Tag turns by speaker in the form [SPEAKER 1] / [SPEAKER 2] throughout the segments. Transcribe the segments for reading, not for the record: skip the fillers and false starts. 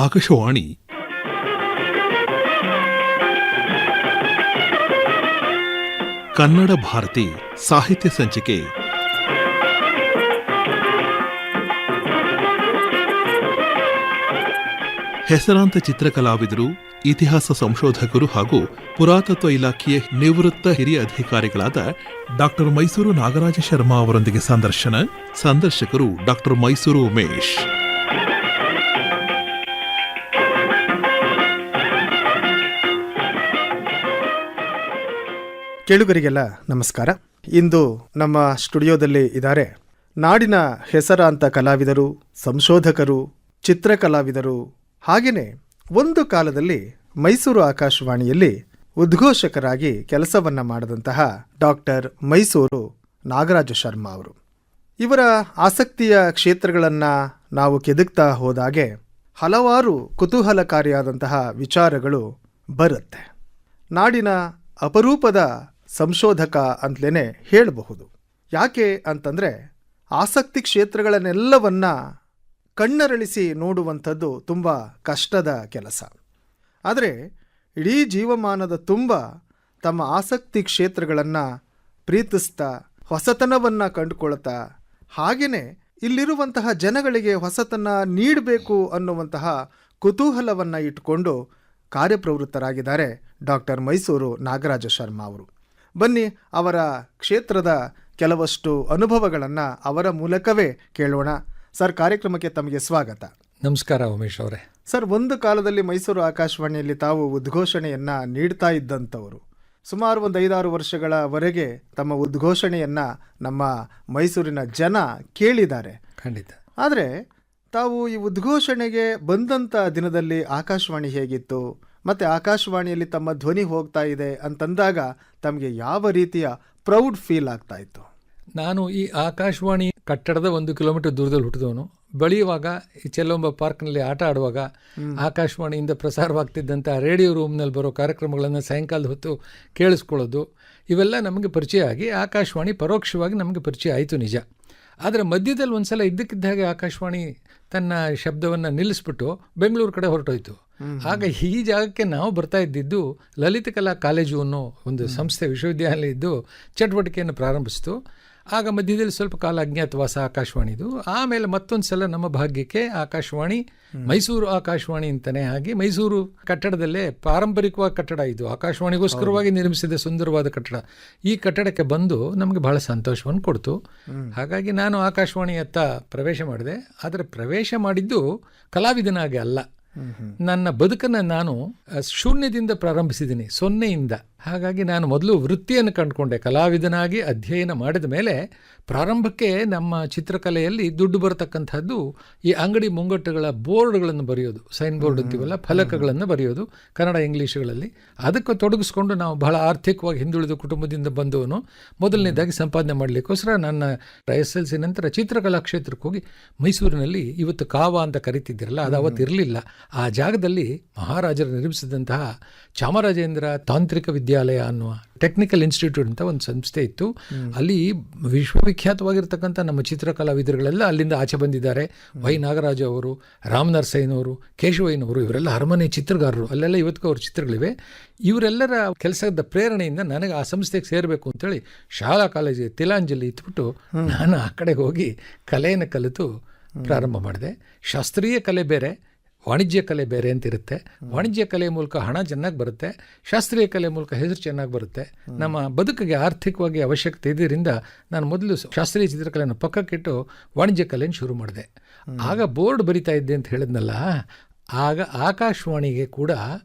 [SPEAKER 1] ಆಕಾಶವಾಣಿ ಕನ್ನಡ ಭಾರತಿ ಸಾಹಿತ್ಯ ಸಂಚಿಕೆ ಹೆಸರಾಂತ ಚಿತ್ರಕಲಾವಿದರು, ಇತಿಹಾಸ ಸಂಶೋಧಕರು ಹಾಗೂ ಪುರಾತತ್ವ ಇಲಾಖೆಯ ನಿವೃತ್ತ ಹಿರಿಯ ಅಧಿಕಾರಿಗಳಾದ ಡಾಕ್ಟರ್ ಮೈಸೂರು ನಾಗರಾಜ ಶರ್ಮಾ ಅವರೊಂದಿಗೆ ಸಂದರ್ಶಕರು ಡಾಕ್ಟರ್ ಮೈಸೂರು ಉಮೇಶ್.
[SPEAKER 2] ಕೇಳುಗರಿಗೆಲ್ಲ ನಮಸ್ಕಾರ. ಇಂದು ನಮ್ಮ ಸ್ಟುಡಿಯೋದಲ್ಲಿ ಇದ್ದಾರೆ ನಾಡಿನ ಹೆಸರಾಂತ ಕಲಾವಿದರು, ಸಂಶೋಧಕರು, ಚಿತ್ರಕಲಾವಿದರು, ಹಾಗೆಯೇ ಒಂದು ಕಾಲದಲ್ಲಿ ಮೈಸೂರು ಆಕಾಶವಾಣಿಯಲ್ಲಿ ಉದ್ಘೋಷಕರಾಗಿ ಕೆಲಸವನ್ನ ಮಾಡಿದಂತಹ ಡಾಕ್ಟರ್ ಮೈಸೂರು ನಾಗರಾಜ ಶರ್ಮಾ ಅವರು. ಇವರ ಆಸಕ್ತಿಯ ಕ್ಷೇತ್ರಗಳನ್ನು ನಾವು ಕೆದಕ್ತಾ ಹೋದಾಗೆ ಹಲವಾರು ಕುತೂಹಲಕಾರಿಯಾದಂತಹ ವಿಚಾರಗಳು ಬರುತ್ತೆ. ನಾಡಿನ ಅಪರೂಪದ ಸಂಶೋಧಕ ಅಂತಲೇ ಹೇಳಬಹುದು. ಯಾಕೆ ಅಂತಂದರೆ ಆಸಕ್ತಿ ಕ್ಷೇತ್ರಗಳನ್ನೆಲ್ಲವನ್ನ ಕಣ್ಣರಳಿಸಿ ನೋಡುವಂಥದ್ದು ತುಂಬ ಕಷ್ಟದ ಕೆಲಸ. ಆದರೆ ಇಡೀ ಜೀವಮಾನದ ತುಂಬ ತಮ್ಮ ಆಸಕ್ತಿ ಕ್ಷೇತ್ರಗಳನ್ನು ಪ್ರೀತಿಸ್ತಾ ಹೊಸತನವನ್ನು ಕಂಡುಕೊಳ್ತಾ, ಹಾಗೆಯೇ ಇಲ್ಲಿರುವಂತಹ ಜನಗಳಿಗೆ ಹೊಸತನ ನೀಡಬೇಕು ಅನ್ನುವಂತಹ ಕುತೂಹಲವನ್ನು ಇಟ್ಟುಕೊಂಡು ಕಾರ್ಯಪ್ರವೃತ್ತರಾಗಿದ್ದಾರೆ ಡಾಕ್ಟರ್ ಮೈಸೂರು ನಾಗರಾಜ ಶರ್ಮಾ ಅವರು. ಬನ್ನಿ ಅವರ ಕ್ಷೇತ್ರದ ಕೆಲವಷ್ಟು ಅನುಭವಗಳನ್ನು ಅವರ ಮೂಲಕವೇ ಕೇಳೋಣ. ಸರ್, ಕಾರ್ಯಕ್ರಮಕ್ಕೆ ತಮಗೆ ಸ್ವಾಗತ.
[SPEAKER 3] ನಮಸ್ಕಾರ ಉಮೇಶ್ ಅವರೇ.
[SPEAKER 2] ಸರ್, ಒಂದು ಕಾಲದಲ್ಲಿ ಮೈಸೂರು ಆಕಾಶವಾಣಿಯಲ್ಲಿ ತಾವು ಉದ್ಘೋಷಣೆಯನ್ನು ನೀಡ್ತಾ ಇದ್ದಂಥವರು. ಸುಮಾರು 5-6 ವರ್ಷಗಳವರೆಗೆ ತಮ್ಮ ಉದ್ಘೋಷಣೆಯನ್ನು ನಮ್ಮ ಮೈಸೂರಿನ ಜನ ಕೇಳಿದ್ದಾರೆ.
[SPEAKER 3] ಖಂಡಿತ.
[SPEAKER 2] ಆದರೆ ತಾವು ಈ ಉದ್ಘೋಷಣೆಗೆ ಬಂದಂಥ ದಿನದಲ್ಲಿ ಆಕಾಶವಾಣಿ ಹೇಗಿತ್ತು, ಮತ್ತು ಆಕಾಶವಾಣಿಯಲ್ಲಿ ತಮ್ಮ ಧ್ವನಿ ಹೋಗ್ತಾ ಇದೆ ಅಂತಂದಾಗ ತಮಗೆ ಯಾವ ರೀತಿಯ ಪ್ರೌಡ್ ಫೀಲ್ ಆಗ್ತಾ ಇತ್ತು?
[SPEAKER 3] ನಾನು ಈ ಆಕಾಶವಾಣಿ ಕಟ್ಟಡದ 1 ಕಿಲೋಮೀಟರ್ ದೂರದಲ್ಲಿ ಹುಟ್ಟಿದವನು. ಬೆಳೆಯುವಾಗ ಈ ಚೆಲ್ಲೊಂಬ ಪಾರ್ಕ್ನಲ್ಲಿ ಆಟ ಆಡುವಾಗ ಆಕಾಶವಾಣಿಯಿಂದ ಪ್ರಸಾರವಾಗ್ತಿದ್ದಂಥ ರೇಡಿಯೋ ರೂಮ್ನಲ್ಲಿ ಬರೋ ಕಾರ್ಯಕ್ರಮಗಳನ್ನು ಸಾಯಂಕಾಲದ ಹೊತ್ತು ಕೇಳಿಸ್ಕೊಳ್ಳೋದು, ಇವೆಲ್ಲ ನಮಗೆ ಪರಿಚಯ ಆಗಿ ಆಕಾಶವಾಣಿ ಪರೋಕ್ಷವಾಗಿ ನಮಗೆ ಪರಿಚಯ ಆಯಿತು, ನಿಜ. ಆದರೆ ಮಧ್ಯದಲ್ಲಿ ಒಂದು ಸಲ ಇದ್ದಕ್ಕಿದ್ದಾಗೆ ಆಕಾಶವಾಣಿ ತನ್ನ ಶಬ್ದವನ್ನು ನಿಲ್ಲಿಸ್ಬಿಟ್ಟು ಬೆಂಗಳೂರು ಕಡೆ ಹೊರಟೋಯ್ತು. ಆಗ ಈ ಜಾಗಕ್ಕೆ ನಾವು ಬರ್ತಾ ಇದ್ದಿದ್ದು ಲಲಿತ ಕಲಾ ಕಾಲೇಜು ಅನ್ನೋ ಒಂದು ಸಂಸ್ಥೆ, ವಿಶ್ವವಿದ್ಯಾಲಯ ಇದ್ದು ಚಟುವಟಿಕೆಯನ್ನು ಪ್ರಾರಂಭಿಸಿತು. ಆಗ ಮಧ್ಯದಲ್ಲಿ ಸ್ವಲ್ಪ ಕಾಲ ಅಜ್ಞಾತವಾಸ ಆಕಾಶವಾಣಿದು. ಆಮೇಲೆ ಮತ್ತೊಂದು ಸಲ ನಮ್ಮ ಭಾಗ್ಯಕ್ಕೆ ಆಕಾಶವಾಣಿ ಮೈಸೂರು ಆಕಾಶವಾಣಿ ಅಂತಲೇ ಆಗಿ ಮೈಸೂರು ಕಟ್ಟಡದಲ್ಲೇ ಪಾರಂಪರಿಕವಾದ ಕಟ್ಟಡ ಇದು, ಆಕಾಶವಾಣಿಗೋಸ್ಕರವಾಗಿ ನಿರ್ಮಿಸಿದ ಸುಂದರವಾದ ಕಟ್ಟಡ. ಈ ಕಟ್ಟಡಕ್ಕೆ ಬಂದು ನಮಗೆ ಬಹಳ ಸಂತೋಷವನ್ನು ಕೊಡ್ತು. ಹಾಗಾಗಿ ನಾನು ಆಕಾಶವಾಣಿಯತ್ತ ಪ್ರವೇಶ ಮಾಡಿದೆ. ಆದರೆ ಪ್ರವೇಶ ಮಾಡಿದ್ದು ಕಲಾವಿದನಾಗಿ ಅಲ್ಲ. ನನ್ನ ಬದುಕನ್ನು ನಾನು ಶೂನ್ಯದಿಂದ ಪ್ರಾರಂಭಿಸಿದ್ದೀನಿ, 0ಯಿಂದ. ಹಾಗಾಗಿ ನಾನು ಮೊದಲು ವೃತ್ತಿಯನ್ನು ಕಂಡುಕೊಂಡೆ. ಕಲಾವಿದನಾಗಿ ಅಧ್ಯಯನ ಮಾಡಿದ ಮೇಲೆ ಪ್ರಾರಂಭಕ್ಕೆ ನಮ್ಮ ಚಿತ್ರಕಲೆಯಲ್ಲಿ ದುಡ್ಡು ಬರತಕ್ಕಂಥದ್ದು ಈ ಅಂಗಡಿ ಮುಂಗಟ್ಟುಗಳ ಬೋರ್ಡ್ಗಳನ್ನು ಬರೆಯೋದು, ಸೈನ್ ಬೋರ್ಡ್ ಅಂತೀವಲ್ಲ, ಫಲಕಗಳನ್ನು ಬರೆಯೋದು ಕನ್ನಡ ಇಂಗ್ಲೀಷ್ಗಳಲ್ಲಿ. ಅದಕ್ಕೆ ತೊಡಗಿಸ್ಕೊಂಡು ನಾವು ಬಹಳ ಆರ್ಥಿಕವಾಗಿ ಹಿಂದುಳಿದ ಕುಟುಂಬದಿಂದ ಬಂದವನು. ಮೊದಲನೇದಾಗಿ ಸಂಪಾದನೆ ಮಾಡಲಿಕ್ಕೋಸ್ಕರ ನನ್ನ SSLC ನಂತರ ಚಿತ್ರಕಲಾ ಕ್ಷೇತ್ರಕ್ಕೆ ಹೋಗಿ ಮೈಸೂರಿನಲ್ಲಿ ಇವತ್ತು ಕಾವ ಅಂತ ಕರಿತಿದ್ದಿರಲ್ಲ, ಅದು ಅವತ್ತು ಇರಲಿಲ್ಲ. ಆ ಜಾಗದಲ್ಲಿ ಮಹಾರಾಜರು ನಿರ್ಮಿಸಿದಂತಹ ಚಾಮರಾಜೇಂದ್ರ ತಾಂತ್ರಿಕ ವಿದ್ಯಾಲಯ ಅನ್ನುವ ಟೆಕ್ನಿಕಲ್ ಇನ್ಸ್ಟಿಟ್ಯೂಟ್ ಅಂತ ಒಂದು ಸಂಸ್ಥೆ ಇತ್ತು. ಅಲ್ಲಿ ವಿಶ್ವವಿಖ್ಯಾತವಾಗಿರ್ತಕ್ಕಂಥ ನಮ್ಮ ಚಿತ್ರಕಲಾವಿದರುಗಳೆಲ್ಲ ಅಲ್ಲಿಂದ ಆಚೆ ಬಂದಿದ್ದಾರೆ. ವೈ ನಾಗರಾಜ ಅವರು, ರಾಮ್ ನರಸಯ್ಯನವರು, ಕೇಶವಯ್ಯನವರು, ಇವರೆಲ್ಲ ಅರಮನೆ ಚಿತ್ರಗಾರರು. ಅಲ್ಲೆಲ್ಲ ಇವತ್ತಿಗೂ ಅವ್ರ ಚಿತ್ರಗಳಿವೆ. ಇವರೆಲ್ಲರ ಕೆಲಸದ ಪ್ರೇರಣೆಯಿಂದ ನನಗೆ ಆ ಸಂಸ್ಥೆಗೆ ಸೇರಬೇಕು ಅಂತೇಳಿ ಶಾಲಾ ಕಾಲೇಜಿಗೆ ತಿಲಾಂಜಲಿ ಇಟ್ಬಿಟ್ಟು ನಾನು ಆ ಕಡೆಗೆ ಹೋಗಿ ಕಲೆಯನ್ನು ಕಲಿತು ಪ್ರಾರಂಭ ಮಾಡಿದೆ. ಶಾಸ್ತ್ರೀಯ ಕಲೆ ಬೇರೆ, ವಾಣಿಜ್ಯ ಕಲೆ ಬೇರೆ ಅಂತಿರುತ್ತೆ. ವಾಣಿಜ್ಯ ಕಲೆ ಮೂಲಕ ಹಣ ಚೆನ್ನಾಗಿ ಬರುತ್ತೆ, ಶಾಸ್ತ್ರೀಯ ಕಲೆ ಮೂಲಕ ಹೆಸರು ಚೆನ್ನಾಗಿ ಬರುತ್ತೆ. ನಮ್ಮ ಬದುಕಿಗೆ ಆರ್ಥಿಕವಾಗಿ ಅವಶ್ಯಕತೆ ಇದರಿಂದ ನಾನು ಮೊದಲು ಶಾಸ್ತ್ರೀಯ ಚಿತ್ರಕಲೆಯನ್ನು ಪಕ್ಕಕ್ಕಿಟ್ಟು ವಾಣಿಜ್ಯ ಕಲೆಯನ್ನು ಶುರು ಮಾಡಿದೆ. ಆಗ ಬೋರ್ಡ್ ಬರಿತಾ ಇದ್ದೆ ಅಂತ ಹೇಳಿದ್ನಲ್ಲ, ಆಗ ಆಕಾಶವಾಣಿಗೆ ಕೂಡ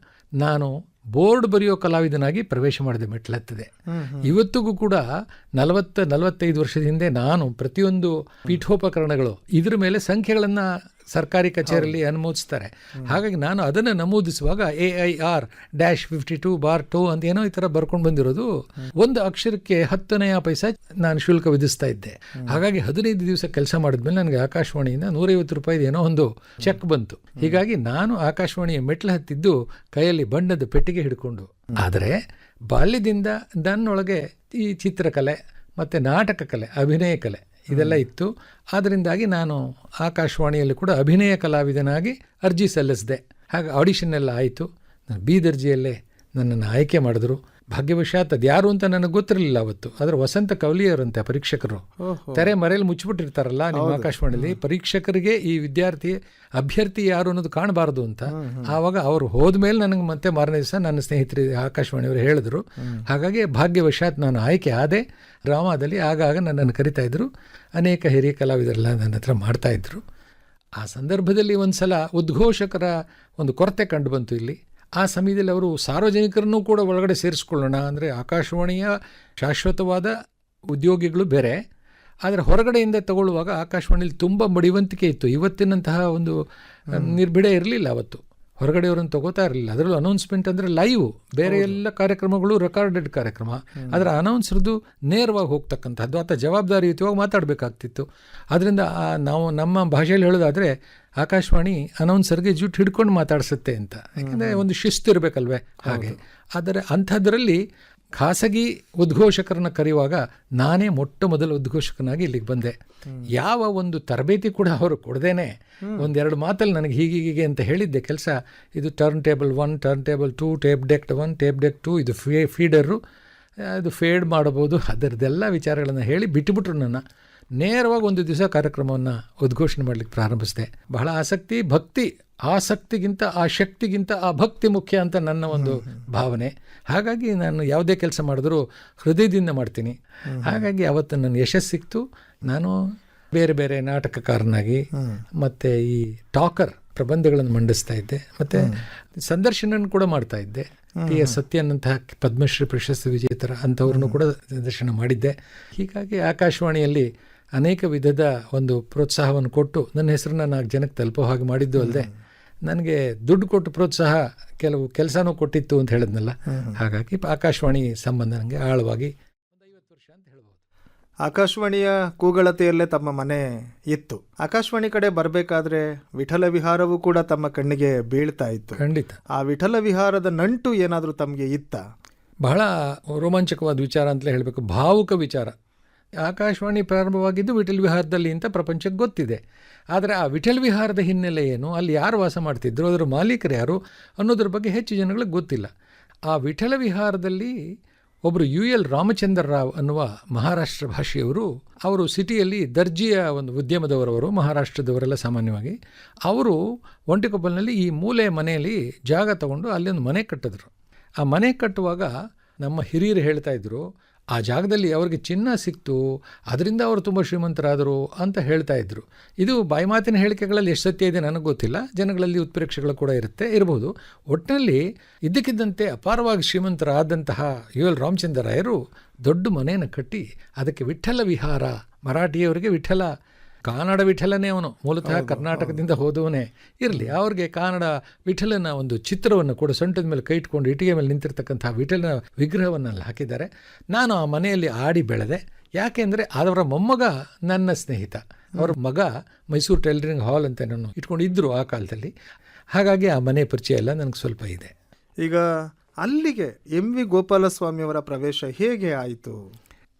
[SPEAKER 3] ನಾನು ಬೋರ್ಡ್ ಬರೆಯೋ ಕಲಾವಿದನಾಗಿ ಪ್ರವೇಶ ಮಾಡಿದೆ, ಮೆಟ್ಲತ್ತದೆ. ಇವತ್ತಿಗೂ ಕೂಡ 40-45 ವರ್ಷದ ಹಿಂದೆ ನಾನು ಪ್ರತಿಯೊಂದು ಪೀಠೋಪಕರಣಗಳು ಇದ್ರ ಮೇಲೆ ಸಂಖ್ಯೆಗಳನ್ನು ಸರ್ಕಾರಿ ಕಚೇರಿಯಲ್ಲಿ ಅನುಮೋದಿಸ್ತಾರೆ. ಹಾಗಾಗಿ ನಾನು ಅದನ್ನು ನಮೂದಿಸುವಾಗ AIR-52/2 ಅಂತ ಏನೋ ಈ ಥರ ಬರ್ಕೊಂಡು ಬಂದಿರೋದು. ಒಂದು ಅಕ್ಷರಕ್ಕೆ 10 ಪೈಸೆ ನಾನು ಶುಲ್ಕ ವಿಧಿಸ್ತಾ ಇದ್ದೆ. ಹಾಗಾಗಿ 15 ದಿವಸ ಕೆಲಸ ಮಾಡಿದ್ಮೇಲೆ ನನಗೆ ಆಕಾಶವಾಣಿಯಿಂದ 150 ರೂಪಾಯಿ ಏನೋ ಒಂದು ಚೆಕ್ ಬಂತು. ಹೀಗಾಗಿ ನಾನು ಆಕಾಶವಾಣಿಯ ಮೆಟ್ಲು ಹತ್ತಿದ್ದು ಕೈಯಲ್ಲಿ ಬಣ್ಣದ ಪೆಟ್ಟಿಗೆ ಹಿಡ್ಕೊಂಡು. ಆದರೆ ಬಾಲ್ಯದಿಂದ ನನ್ನೊಳಗೆ ಈ ಚಿತ್ರಕಲೆ ಮತ್ತು ನಾಟಕ ಕಲೆ, ಅಭಿನಯ ಕಲೆ ಇದೆಲ್ಲ ಇತ್ತು. ಆದ್ದರಿಂದಾಗಿ ನಾನು ಆಕಾಶವಾಣಿಯಲ್ಲಿ ಕೂಡ ಅಭಿನಯ ಕಲಾವಿದನಾಗಿ ಅರ್ಜಿ ಸಲ್ಲಿಸಿದೆ. ಹಾಗೆ ಆಡಿಷನ್ ಎಲ್ಲ ಆಯಿತು. ನಾನು ಬೀದರ್ಜಿಯಲ್ಲೇ ನನ್ನನ್ನು ಆಯ್ಕೆ ಮಾಡಿದ್ರು. ಭಾಗ್ಯವಶಾತ್ ಅದು ಯಾರು ಅಂತ ನನಗೆ ಗೊತ್ತಿರಲಿಲ್ಲ ಅವತ್ತು. ಆದರೆ ವಸಂತ ಕವಲಿಯವರಂತೆ ಪರೀಕ್ಷಕರು ತೆರೆ ಮರೆಯಲ್ಲಿ ಮುಚ್ಚಿಬಿಟ್ಟಿರ್ತಾರಲ್ಲ ನಿಮ್ಮ ಆಕಾಶವಾಣಿಯಲ್ಲಿ, ಪರೀಕ್ಷಕರಿಗೆ ಈ ಅಭ್ಯರ್ಥಿ ಯಾರು ಅನ್ನೋದು ಕಾಣಬಾರ್ದು ಅಂತ. ಆವಾಗ ಅವರು ಹೋದ್ಮೇಲೆ ನನಗೆ ಮತ್ತೆ ಮಾರನೇ ದಿವಸ ನನ್ನ ಸ್ನೇಹಿತರು ಆಕಾಶವಾಣಿಯವರು ಹೇಳಿದ್ರು. ಹಾಗಾಗಿ ಭಾಗ್ಯವಶಾತ್ ನಾನು ಆಯ್ಕೆ ಆದೆ. ಡ್ರಾಮಾದಲ್ಲಿ ಆಗಾಗ ನನ್ನನ್ನು ಕರಿತಾ ಇದ್ರು. ಅನೇಕ ಹಿರಿಯ ಕಲಾವಿದರೆಲ್ಲ ನನ್ನ ಹತ್ರ ಮಾಡ್ತಾಯಿದ್ರು. ಆ ಸಂದರ್ಭದಲ್ಲಿ ಒಂದು ಸಲ ಉದ್ಘೋಷಕರ ಒಂದು ಕೊರತೆ ಕಂಡು ಬಂತು ಇಲ್ಲಿ. ಆ ಸಮಯದಲ್ಲಿ ಅವರು ಸಾರ್ವಜನಿಕರನ್ನು ಕೂಡ ಒಳಗಡೆ ಸೇರಿಸ್ಕೊಳ್ಳೋಣ, ಅಂದರೆ ಆಕಾಶವಾಣಿಯ ಶಾಶ್ವತವಾದ ಉದ್ಯೋಗಿಗಳು ಬೇರೆ, ಆದರೆ ಹೊರಗಡೆಯಿಂದ ತಗೊಳ್ಳುವಾಗ ಆಕಾಶವಾಣಿಯಲ್ಲಿ ತುಂಬ ಮಡಿವಂತಿಕೆ ಇತ್ತು. ಇವತ್ತಿನಂತಹ ಒಂದು ನಿರ್ಭಿಡೆ ಇರಲಿಲ್ಲ ಅವತ್ತು. ಹೊರಗಡೆಯವರನ್ನು ತಗೋತಾ ಇರಲಿಲ್ಲ. ಅದರಲ್ಲೂ ಅನೌನ್ಸ್ಮೆಂಟ್ ಅಂದರೆ ಲೈವ್, ಬೇರೆ ಎಲ್ಲ ಕಾರ್ಯಕ್ರಮಗಳು ರೆಕಾರ್ಡೆಡ್ ಕಾರ್ಯಕ್ರಮ, ಅದರ ಅನೌನ್ಸರ್ದು ನೇರವಾಗಿ ಹೋಗ್ತಕ್ಕಂಥದ್ದು ಅಥವಾ ಜವಾಬ್ದಾರಿಯುತವಾಗಿ ಮಾತಾಡಬೇಕಾಗ್ತಿತ್ತು. ಅದರಿಂದ ನಾವು ನಮ್ಮ ಭಾಷೆಯಲ್ಲಿ ಹೇಳೋದಾದರೆ ಆಕಾಶವಾಣಿ ಅನೌನ್ಸರ್ಗೆ ಜುಟ್ಟು ಹಿಡ್ಕೊಂಡು ಮಾತಾಡಿಸುತ್ತೆ ಅಂತ. ಯಾಕೆಂದರೆ ಒಂದು ಶಿಸ್ತು ಇರಬೇಕಲ್ವೇ ಹಾಗೆ. ಆದರೆ ಅಂಥದ್ರಲ್ಲಿ ಖಾಸಗಿ ಉದ್ಘೋಷಕರನ್ನು ಕರೆಯುವಾಗ ನಾನೇ ಮೊಟ್ಟ ಮೊದಲ ಉದ್ಘೋಷಕನಾಗಿ ಇಲ್ಲಿಗೆ ಬಂದೆ. ಯಾವ ಒಂದು ತರಬೇತಿ ಕೂಡ ಅವರು ಕೊಡದೇನೆ ಒಂದೆರಡು ಮಾತಲ್ಲಿ ನನಗೆ ಹೀಗೆ ಅಂತ ಹೇಳಿದ್ದೆ ಕೆಲಸ. ಇದು turn table 1, turn table 2, tape deck 1, tape deck 2, ಇದು ಫೀಡರು, ಅದು ಫೇಡ್ ಮಾಡಬಹುದು, ಅದರದ್ದೆಲ್ಲ ವಿಚಾರಗಳನ್ನು ಹೇಳಿ ಬಿಟ್ಟುಬಿಟ್ರು. ನನ್ನ ನೇರವಾಗಿ ಒಂದು ದಿವಸ ಕಾರ್ಯಕ್ರಮವನ್ನು ಉದ್ಘೋಷಣೆ ಮಾಡಲಿಕ್ಕೆ ಪ್ರಾರಂಭಿಸಿದೆ. ಬಹಳ ಆಸಕ್ತಿ, ಭಕ್ತಿ. ಆಸಕ್ತಿಗಿಂತ ಆ ಶಕ್ತಿಗಿಂತ ಆ ಭಕ್ತಿ ಮುಖ್ಯ ಅಂತ ನನ್ನ ಒಂದು ಭಾವನೆ. ಹಾಗಾಗಿ ನಾನು ಯಾವುದೇ ಕೆಲಸ ಮಾಡಿದ್ರೂ ಹೃದಯದಿಂದ ಮಾಡ್ತೀನಿ. ಹಾಗಾಗಿ ಅವತ್ತು ನನ್ನ ಯಶಸ್ಸು ಸಿಕ್ತು. ನಾನು ಬೇರೆ ಬೇರೆ ನಾಟಕಕಾರನಾಗಿ ಮತ್ತು ಈ ಟಾಕರ್ ಪ್ರಬಂಧಗಳನ್ನು ಮಂಡಿಸ್ತಾ ಇದ್ದೆ, ಮತ್ತು ಸಂದರ್ಶನ ಕೂಡ ಮಾಡ್ತಾ ಇದ್ದೆ. ಟಿ.ಎಸ್. ಸತ್ಯನಂತಹ ಪದ್ಮಶ್ರೀ ಪ್ರಶಸ್ತಿ ವಿಜೇತರ ಅಂಥವ್ರನ್ನು ಕೂಡ ಸಂದರ್ಶನ ಮಾಡಿದ್ದೆ. ಹೀಗಾಗಿ ಆಕಾಶವಾಣಿಯಲ್ಲಿ ಅನೇಕ ವಿಧದ ಒಂದು ಪ್ರೋತ್ಸಾಹವನ್ನು ಕೊಟ್ಟು ನನ್ನ ಹೆಸರನ್ನ 4 ಜನಕ್ಕೆ ತಲುಪೋ ಹಾಗೆ ಮಾಡಿದ್ದು ಅಲ್ಲದೆ ನನಗೆ ದುಡ್ಡು ಕೊಟ್ಟು ಪ್ರೋತ್ಸಾಹ ಕೆಲವು ಕೆಲಸನೂ ಕೊಟ್ಟಿತ್ತು ಅಂತ ಹೇಳಿದ್ನಲ್ಲ. ಹಾಗಾಗಿ ಆಕಾಶವಾಣಿ ಸಂಬಂಧ ನನಗೆ ಆಳವಾಗಿ 50 ವರ್ಷ ಅಂತ ಹೇಳ್ಬೋದು.
[SPEAKER 2] ಆಕಾಶವಾಣಿಯ ಕೂಗಳತೆಯಲ್ಲೇ ತಮ್ಮ ಮನೆ ಇತ್ತು. ಆಕಾಶವಾಣಿ ಕಡೆ ಬರಬೇಕಾದ್ರೆ ವಿಠಲ ವಿಹಾರವೂ ಕೂಡ ತಮ್ಮ ಕಣ್ಣಿಗೆ ಬೀಳ್ತಾ ಇತ್ತು.
[SPEAKER 3] ಖಂಡಿತ.
[SPEAKER 2] ಆ ವಿಠಲ ವಿಹಾರದ ನಂಟು ಏನಾದರೂ ತಮಗೆ ಇತ್ತ?
[SPEAKER 3] ಬಹಳ ರೋಮಾಂಚಕವಾದ ವಿಚಾರ ಅಂತಲೇ ಹೇಳಬೇಕು, ಭಾವುಕ ವಿಚಾರ. ಆಕಾಶವಾಣಿ ಪ್ರಾರಂಭವಾಗಿದ್ದು ವಿಠಲ್ ವಿಹಾರದಲ್ಲಿ ಅಂತ ಪ್ರಪಂಚಕ್ಕೆ ಗೊತ್ತಿದೆ. ಆದರೆ ಆ ವಿಠಲ್ ವಿಹಾರದ ಹಿನ್ನೆಲೆ ಏನು, ಅಲ್ಲಿ ಯಾರು ವಾಸ ಮಾಡ್ತಿದ್ರು, ಅದರ ಮಾಲೀಕರು ಯಾರು ಅನ್ನೋದ್ರ ಬಗ್ಗೆ ಹೆಚ್ಚು ಜನಗಳಿಗೆ ಗೊತ್ತಿಲ್ಲ. ಆ ವಿಠಲ ವಿಹಾರದಲ್ಲಿ ಒಬ್ಬರು UL ರಾಮಚಂದ್ರ ರಾವ್ ಅನ್ನುವ ಮಹಾರಾಷ್ಟ್ರ ಭಾಷೆಯವರು, ಅವರು ಸಿಟಿಯಲ್ಲಿ ದರ್ಜಿಯ ಒಂದು ಉದ್ಯಮದವರವರು, ಮಹಾರಾಷ್ಟ್ರದವರೆಲ್ಲ ಸಾಮಾನ್ಯವಾಗಿ. ಅವರು ಒಂಟಿಕೊಪ್ಪಲಿನಲ್ಲಿ ಈ ಮೂಲೆ ಮನೆಯಲ್ಲಿ ಜಾಗ ತಗೊಂಡು ಅಲ್ಲಿ ಒಂದು ಮನೆ ಕಟ್ಟಿದ್ರು. ಆ ಮನೆ ಕಟ್ಟುವಾಗ ನಮ್ಮ ಹಿರಿಯರು ಹೇಳ್ತಾ ಇದ್ರು, ಆ ಜಾಗದಲ್ಲಿ ಅವ್ರಿಗೆ ಚಿನ್ನ ಸಿಕ್ತು, ಅದರಿಂದ ಅವರು ತುಂಬ ಶ್ರೀಮಂತರಾದರು ಅಂತ ಹೇಳ್ತಾ ಇದ್ರು. ಇದು ಬಾಯಿಮಾತಿನ ಹೇಳಿಕೆಗಳಲ್ಲಿ ಎಷ್ಟು ಸತ್ಯ ಇದೆ ನನಗೆ ಗೊತ್ತಿಲ್ಲ, ಜನಗಳಲ್ಲಿ ಉತ್ಪ್ರೇಕ್ಷೆಗಳು ಕೂಡ ಇರ್ಬೋದು. ಒಟ್ಟಿನಲ್ಲಿ ಇದ್ದಕ್ಕಿದ್ದಂತೆ ಅಪಾರವಾಗಿ ಶ್ರೀಮಂತರಾದಂತಹ UL ರಾಮಚಂದ್ರ ರಾಯರು ದೊಡ್ಡ ಮನೆಯನ್ನು ಕಟ್ಟಿ ಅದಕ್ಕೆ ವಿಠಲ ವಿಹಾರ, ಮರಾಠಿಯವರಿಗೆ ವಿಠಲ, ಕಾನಡ ವಿಠಲನೇ ಅವನು, ಮೂಲತಃ ಕರ್ನಾಟಕದಿಂದ ಹೋದವನೇ ಇರಲಿ, ಅವ್ರಿಗೆ ಕಾನಡ ವಿಠಲನ ಒಂದು ಚಿತ್ರವನ್ನು ಕೂಡ ಸೊಂಟದ ಮೇಲೆ ಕೈ ಇಟ್ಕೊಂಡು ಇಟ್ಟಿಗೆ ಮೇಲೆ ನಿಂತಿರ್ತಕ್ಕಂಥ ವಿಠಲನ ವಿಗ್ರಹವನ್ನು ಹಾಕಿದ್ದಾರೆ. ನಾನು ಆ ಮನೆಯಲ್ಲಿ ಆಡಿ ಬೆಳೆದೆ. ಯಾಕೆಂದರೆ ಅವರ ಮೊಮ್ಮಗ ನನ್ನ ಸ್ನೇಹಿತ, ಅವರ ಮಗ ಮೈಸೂರು ಟೈಲರಿಂಗ್ ಹಾಲ್ ಅಂತ ನಾನು ಇಟ್ಕೊಂಡಿದ್ದರು ಆ ಕಾಲದಲ್ಲಿ. ಹಾಗಾಗಿ ಆ ಮನೆ ಪರಿಚಯ ಎಲ್ಲ ನನಗೆ ಸ್ವಲ್ಪ ಇದೆ.
[SPEAKER 2] ಈಗ ಅಲ್ಲಿಗೆ MV ಗೋಪಾಲಸ್ವಾಮಿಯವರ ಪ್ರವೇಶ ಹೇಗೆ ಆಯಿತು?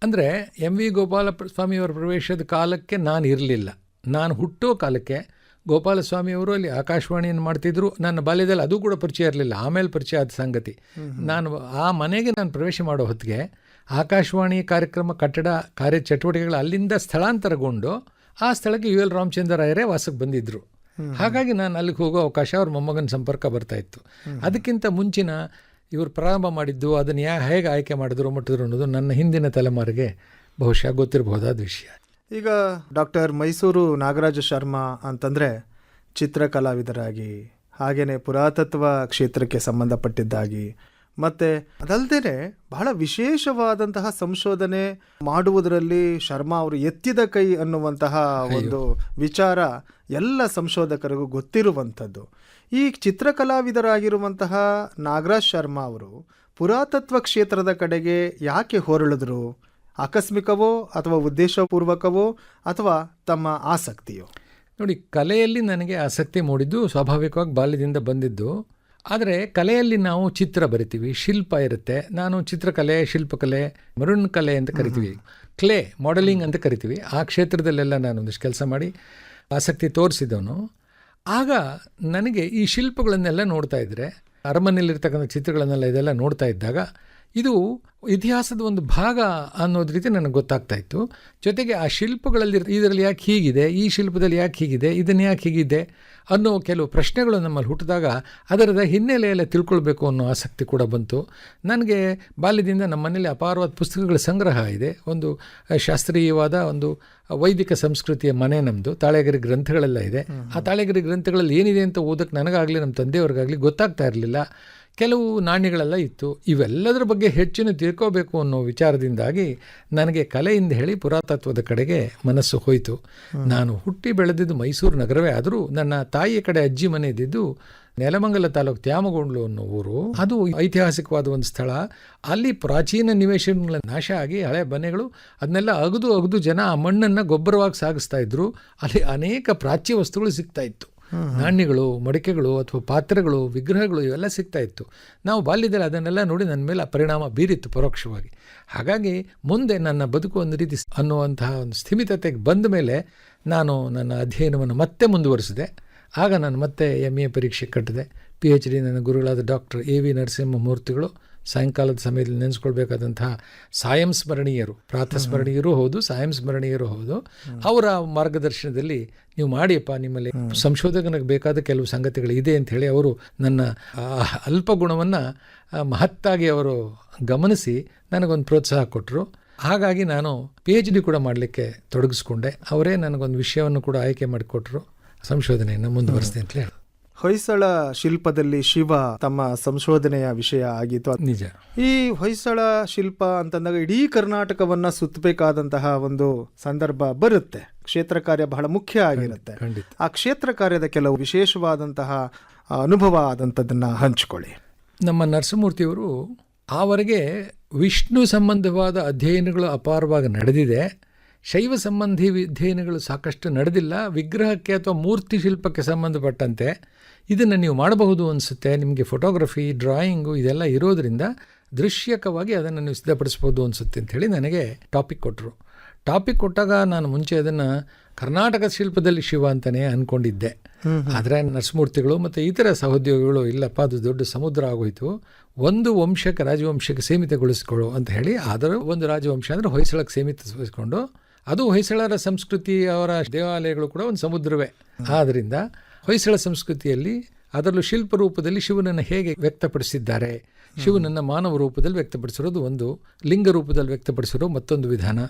[SPEAKER 3] ಅಂದರೆ MV ಗೋಪಾಲಸ್ವಾಮಿಯವರ ಪ್ರವೇಶದ ಕಾಲಕ್ಕೆ ನಾನು ಇರಲಿಲ್ಲ. ನಾನು ಹುಟ್ಟೋ ಕಾಲಕ್ಕೆ ಗೋಪಾಲಸ್ವಾಮಿಯವರು ಅಲ್ಲಿ ಆಕಾಶವಾಣಿಯನ್ನು ಮಾಡ್ತಿದ್ರು. ನನ್ನ ಬಾಲ್ಯದಲ್ಲಿ ಅದು ಕೂಡ ಪರಿಚಯ ಇರಲಿಲ್ಲ, ಆಮೇಲೆ ಪರಿಚಯ ಆದ ಸಂಗತಿ. ನಾನು ಆ ಮನೆಗೆ ನಾನು ಪ್ರವೇಶ ಮಾಡೋ ಹೊತ್ತಿಗೆ ಆಕಾಶವಾಣಿ ಕಾರ್ಯಕ್ರಮ ಕಟ್ಟಡ ಕಾರ್ಯಚಟುವಟಿಕೆಗಳು ಅಲ್ಲಿಂದ ಸ್ಥಳಾಂತರಗೊಂಡು ಆ ಸ್ಥಳಕ್ಕೆ UL ರಾಮಚಂದ್ರ ರಾಯರೇ ವಾಸಕ್ಕೆ ಬಂದಿದ್ದರು. ಹಾಗಾಗಿ ನಾನು ಅಲ್ಲಿಗೆ ಹೋಗೋ ಅವಕಾಶ ಅವ್ರ ಮೊಮ್ಮಗನ ಸಂಪರ್ಕ ಬರ್ತಾಯಿತ್ತು. ಅದಕ್ಕಿಂತ ಮುಂಚಿನ ಇವರು ಪ್ರಾರಂಭ ಮಾಡಿದ್ದು, ಅದನ್ನು ಹೇಗೆ ಆಯ್ಕೆ ಮಾಡಿದ್ರು ಮುಟ್ಟಿದ್ರು ಅನ್ನೋದು ನನ್ನ ಹಿಂದಿನ ತಲೆಮಾರಿಗೆ ಬಹುಶಃ ಗೊತ್ತಿರಬಹುದಾದ ವಿಷಯ.
[SPEAKER 2] ಈಗ ಡಾಕ್ಟರ್ ಮೈಸೂರು ನಾಗರಾಜ ಶರ್ಮಾ ಅಂತಂದರೆ ಚಿತ್ರಕಲಾವಿದರಾಗಿ, ಹಾಗೆಯೇ ಪುರಾತತ್ವ ಕ್ಷೇತ್ರಕ್ಕೆ ಸಂಬಂಧಪಟ್ಟಿದ್ದಾಗಿ, ಮತ್ತು ಅದಲ್ಲದೆ ಬಹಳ ವಿಶೇಷವಾದಂತಹ ಸಂಶೋಧನೆ ಮಾಡುವುದರಲ್ಲಿ ಶರ್ಮಾ ಅವರು ಎತ್ತಿದ ಕೈ ಅನ್ನುವಂತಹ ಒಂದು ವಿಚಾರ ಎಲ್ಲ ಸಂಶೋಧಕರಿಗೂ ಗೊತ್ತಿರುವಂಥದ್ದು. ಈ ಚಿತ್ರಕಲಾವಿದರಾಗಿರುವಂತಹ ನಾಗರಾಜ್ ಶರ್ಮಾ ಅವರು ಪುರಾತತ್ವ ಕ್ಷೇತ್ರದ ಕಡೆಗೆ ಯಾಕೆ ಹೊರಳಿದ್ರು? ಆಕಸ್ಮಿಕವೋ ಅಥವಾ ಉದ್ದೇಶಪೂರ್ವಕವೋ ಅಥವಾ ತಮ್ಮ ಆಸಕ್ತಿಯೋ?
[SPEAKER 3] ನೋಡಿ, ಕಲೆಯಲ್ಲಿ ನನಗೆ ಆಸಕ್ತಿ ಮೂಡಿದ್ದು ಸ್ವಾಭಾವಿಕವಾಗಿ ಬಾಲ್ಯದಿಂದ ಬಂದಿದ್ದು. ಆದರೆ ಕಲೆಯಲ್ಲಿ ನಾವು ಚಿತ್ರ ಬರಿತೀವಿ, ಶಿಲ್ಪ ಇರುತ್ತೆ. ನಾನು ಚಿತ್ರಕಲೆ, ಶಿಲ್ಪಕಲೆ, ಮರುಣ್ ಕಲೆ ಅಂತ ಕರಿತೀವಿ. ಕ್ಲೇ ಮಾಡೆಲಿಂಗ್ ಅಂತ ಕರಿತೀವಿ, ಆ ಕ್ಷೇತ್ರದಲ್ಲೆಲ್ಲ ನಾನು ಒಂದಿಷ್ಟು ಕೆಲಸ ಮಾಡಿ ಆಸಕ್ತಿ ತೋರಿಸಿದವನು. ಆಗ ನನಗೆ ಈ ಶಿಲ್ಪಗಳನ್ನೆಲ್ಲ ನೋಡ್ತಾ ಇದ್ದರೆ, ಅರಮನೆಯಲ್ಲಿರ್ತಕ್ಕಂಥ ಚಿತ್ರಗಳನ್ನೆಲ್ಲ ಇದೆಲ್ಲ ನೋಡ್ತಾ ಇದ್ದಾಗ ಇದು ಇತಿಹಾಸದ ಒಂದು ಭಾಗ ಅನ್ನೋದು ರೀತಿ ನನಗೆ ಗೊತ್ತಾಗ್ತಾ ಇತ್ತು. ಜೊತೆಗೆ ಆ ಶಿಲ್ಪಗಳಲ್ಲಿ ಇದರಲ್ಲಿ ಯಾಕೆ ಹೀಗಿದೆ, ಈ ಶಿಲ್ಪದಲ್ಲಿ ಯಾಕೆ ಹೀಗಿದೆ, ಇದನ್ನು ಯಾಕೆ ಹೀಗಿದೆ ಅನ್ನೋ ಕೆಲವು ಪ್ರಶ್ನೆಗಳು ನಮ್ಮಲ್ಲಿ ಹುಟ್ಟಿದಾಗ ಅದರದ ಹಿನ್ನೆಲೆಯೆಲ್ಲ ತಿಳ್ಕೊಳ್ಬೇಕು ಅನ್ನೋ ಆಸಕ್ತಿ ಕೂಡ ಬಂತು ನನಗೆ. ಬಾಲ್ಯದಿಂದ ನಮ್ಮ ಮನೇಲಿ ಅಪಾರವಾದ ಪುಸ್ತಕಗಳ ಸಂಗ್ರಹ ಇದೆ. ಒಂದು ಶಾಸ್ತ್ರೀಯವಾದ ಒಂದು ವೈದಿಕ ಸಂಸ್ಕೃತಿಯ ಮನೆ ನಮ್ಮದು. ತಾಳೆಗರಿ ಗ್ರಂಥಗಳೆಲ್ಲ ಇದೆ. ಆ ತಾಳೆಗರಿ ಗ್ರಂಥಗಳಲ್ಲಿ ಏನಿದೆ ಅಂತ ಓದಕ್ಕೆ ನನಗಾಗಲಿ ನಮ್ಮ ತಂದೆಯವ್ರಿಗಾಗಲಿ ಗೊತ್ತಾಗ್ತಾ ಇರಲಿಲ್ಲ. ಕೆಲವು ನಾಣ್ಯಗಳೆಲ್ಲ ಇತ್ತು. ಇವೆಲ್ಲದರ ಬಗ್ಗೆ ಹೆಚ್ಚಿನ ತಿಳ್ಕೋಬೇಕು ಅನ್ನೋ ವಿಚಾರದಿಂದಾಗಿ ನನಗೆ ಕಲೆಯಿಂದ ಹೇಳಿ ಪುರಾತತ್ವದ ಕಡೆಗೆ ಮನಸ್ಸು ಹೋಯಿತು. ನಾನು ಹುಟ್ಟಿ ಬೆಳೆದಿದ್ದು ಮೈಸೂರು ನಗರವೇ ಆದರೂ ನನ್ನ ತಾಯಿಯ ಕಡೆ ಅಜ್ಜಿ ಮನೆ ಇದ್ದಿದ್ದು ನೆಲಮಂಗಲ ತಾಲೂಕು ತ್ಯಾಮಗೊಂಡ್ಲು ಅನ್ನೋ ಊರು. ಅದು ಐತಿಹಾಸಿಕವಾದ ಒಂದು ಸ್ಥಳ. ಅಲ್ಲಿ ಪ್ರಾಚೀನ ನಿವೇಶನಗಳ ನಾಶ ಆಗಿ ಹಳೆ ಮನೆಗಳು ಅದನ್ನೆಲ್ಲ ಅಗದು ಜನ ಆ ಮಣ್ಣನ್ನು ಗೊಬ್ಬರವಾಗಿ ಸಾಗಿಸ್ತಾ ಇದ್ರು. ಅಲ್ಲಿ ಅನೇಕ ಪ್ರಾಚ್ಯ ವಸ್ತುಗಳು ಸಿಗ್ತಾ ಇತ್ತು. ನಾಣ್ಯಗಳು, ಮಡಿಕೆಗಳು ಅಥವಾ ಪಾತ್ರೆಗಳು, ವಿಗ್ರಹಗಳು ಇವೆಲ್ಲ ಸಿಗ್ತಾ ಇತ್ತು. ನಾವು ಬಾಲ್ಯದಲ್ಲಿ ಅದನ್ನೆಲ್ಲ ನೋಡಿ ನನ್ನ ಮೇಲೆ ಪರಿಣಾಮ ಬೀರಿತ್ತು ಪರೋಕ್ಷವಾಗಿ. ಹಾಗಾಗಿ ಮುಂದೆ ನನ್ನ ಬದುಕು ಒಂದು ರೀತಿ ಅನ್ನುವಂತಹ ಒಂದು ಸ್ಥಿಮಿತತೆಗೆ ಬಂದ ಮೇಲೆ ನಾನು ನನ್ನ ಅಧ್ಯಯನವನ್ನು ಮತ್ತೆ ಮುಂದುವರಿಸಿದೆ. ಆಗ ನಾನು ಮತ್ತೆ MA ಪರೀಕ್ಷೆ ಕಟ್ಟಿದೆ. PhD ನನ್ನ ಗುರುಗಳಾದ ಡಾಕ್ಟರ್ AV ನರಸಿಂಹಮೂರ್ತಿಗಳು ಸಾಯಂಕಾಲದ ಸಮಯದಲ್ಲಿ ನೆನೆಸ್ಕೊಳ್ಬೇಕಾದಂತಹ ಸಾಯಂ ಸ್ಮರಣೀಯರು, ಪ್ರಾತಸ್ಮರಣೀಯರೂ ಹೌದು, ಸಾಯಂ ಸ್ಮರಣೀಯರೂ ಹೌದು. ಅವರ ಮಾರ್ಗದರ್ಶನದಲ್ಲಿ ನೀವು ಮಾಡಿಯಪ್ಪ, ನಿಮ್ಮಲ್ಲಿ ಸಂಶೋಧಕನಿಗೆ ಬೇಕಾದ ಕೆಲವು ಸಂಗತಿಗಳಿದೆ ಅಂತ ಹೇಳಿ ಅವರು ನನ್ನ ಅಲ್ಪ ಗುಣವನ್ನು ಮಹತ್ತಾಗಿ ಅವರು ಗಮನಿಸಿ ನನಗೊಂದು ಪ್ರೋತ್ಸಾಹ ಕೊಟ್ಟರು. ಹಾಗಾಗಿ ನಾನು PhD ಕೂಡ ಮಾಡಲಿಕ್ಕೆ ತೊಡಗಿಸ್ಕೊಂಡೆ. ಅವರೇ ನನಗೊಂದು ವಿಷಯವನ್ನು ಕೂಡ ಆಯ್ಕೆ ಮಾಡಿಕೊಟ್ರು. ಸಂಶೋಧನೆಯನ್ನು ಮುಂದುವರಿಸಿದೆ ಅಂತ ಹೇಳಿ.
[SPEAKER 2] ಹೊಯ್ಸಳ ಶಿಲ್ಪದಲ್ಲಿ ಶಿವ ತಮ್ಮ ಸಂಶೋಧನೆಯ ವಿಷಯ ಆಗಿತ್ತು.
[SPEAKER 3] ನಿಜ.
[SPEAKER 2] ಈ ಹೊಯ್ಸಳ ಶಿಲ್ಪ ಅಂತಂದಾಗ ಇಡೀ ಕರ್ನಾಟಕವನ್ನ ಸುತ್ತಬೇಕಾದಂತಹ ಒಂದು ಸಂದರ್ಭ ಬರುತ್ತೆ. ಕ್ಷೇತ್ರ ಕಾರ್ಯ ಬಹಳ ಮುಖ್ಯ ಆಗಿರುತ್ತೆ. ಆ ಕ್ಷೇತ್ರ ಕಾರ್ಯದ ಕೆಲವು ವಿಶೇಷವಾದಂತಹ ಅನುಭವ ಆದಂಥದ್ದನ್ನ ಹಂಚಿಕೊಳ್ಳಿ.
[SPEAKER 3] ನಮ್ಮ ನರಸಿಂಹಮೂರ್ತಿಯವರು ಆವರೆಗೆ ವಿಷ್ಣು ಸಂಬಂಧವಾದ ಅಧ್ಯಯನಗಳು ಅಪಾರವಾಗಿ ನಡೆದಿದೆ. ಶೈವ ಸಂಬಂಧಿ ಅಧ್ಯಯನಗಳು ಸಾಕಷ್ಟು ನಡೆದಿಲ್ಲ. ವಿಗ್ರಹಕ್ಕೆ ಅಥವಾ ಮೂರ್ತಿ ಶಿಲ್ಪಕ್ಕೆ ಸಂಬಂಧಪಟ್ಟಂತೆ ಇದನ್ನು ನೀವು ಮಾಡಬಹುದು ಅನಿಸುತ್ತೆ. ನಿಮಗೆ ಫೋಟೋಗ್ರಫಿ, ಡ್ರಾಯಿಂಗು ಇದೆಲ್ಲ ಇರೋದರಿಂದ ದೃಶ್ಯಕವಾಗಿ ಅದನ್ನು ನೀವು ಸಿದ್ಧಪಡಿಸ್ಬೋದು ಅನಿಸುತ್ತೆ ಅಂಥೇಳಿ ನನಗೆ ಟಾಪಿಕ್ ಕೊಟ್ಟರು. ಟಾಪಿಕ್ ಕೊಟ್ಟಾಗ ನಾನು ಮುಂಚೆ ಅದನ್ನು ಕರ್ನಾಟಕ ಶಿಲ್ಪದಲ್ಲಿ ಶಿವ ಅಂತಲೇ ಅಂದ್ಕೊಂಡಿದ್ದೆ. ಆದರೆ ನರಸಿಂಹಮೂರ್ತಿಗಳು ಮತ್ತು ಇತರ ಸಹೋದ್ಯೋಗಿಗಳು ಇಲ್ಲಪ್ಪ, ಅದು ದೊಡ್ಡ ಸಮುದ್ರ ಆಗೋಯಿತು, ಒಂದು ವಂಶಕ್ಕೆ, ರಾಜವಂಶಕ್ಕೆ ಸೀಮಿತಗೊಳಿಸ್ಕೊಳ್ಳೋ ಅಂತ ಹೇಳಿ ಅದರ ಒಂದು ರಾಜವಂಶ ಅಂದರೆ ಹೊಯ್ಸಳಕ್ಕೆ ಸೀಮಿತಗೊಳಿಸ್ಕೊಂಡು, ಅದು ಹೊಯ್ಸಳರ ಸಂಸ್ಕೃತಿ, ಅವರ ದೇವಾಲಯಗಳು ಕೂಡ ಒಂದು ಸಮುದ್ರವೇ. ಆದ್ದರಿಂದ ಹೊಯ್ಸಳ ಸಂಸ್ಕೃತಿಯಲ್ಲಿ ಅದರಲ್ಲೂ ಶಿಲ್ಪ ರೂಪದಲ್ಲಿ ಶಿವನನ್ನು ಹೇಗೆ ವ್ಯಕ್ತಪಡಿಸಿದ್ದಾರೆ, ಶಿವನನ್ನು ಮಾನವ ರೂಪದಲ್ಲಿ ವ್ಯಕ್ತಪಡಿಸಿರೋದು ಒಂದು, ಲಿಂಗ ರೂಪದಲ್ಲಿ ವ್ಯಕ್ತಪಡಿಸಿರೋ ಮತ್ತೊಂದು ವಿಧಾನ.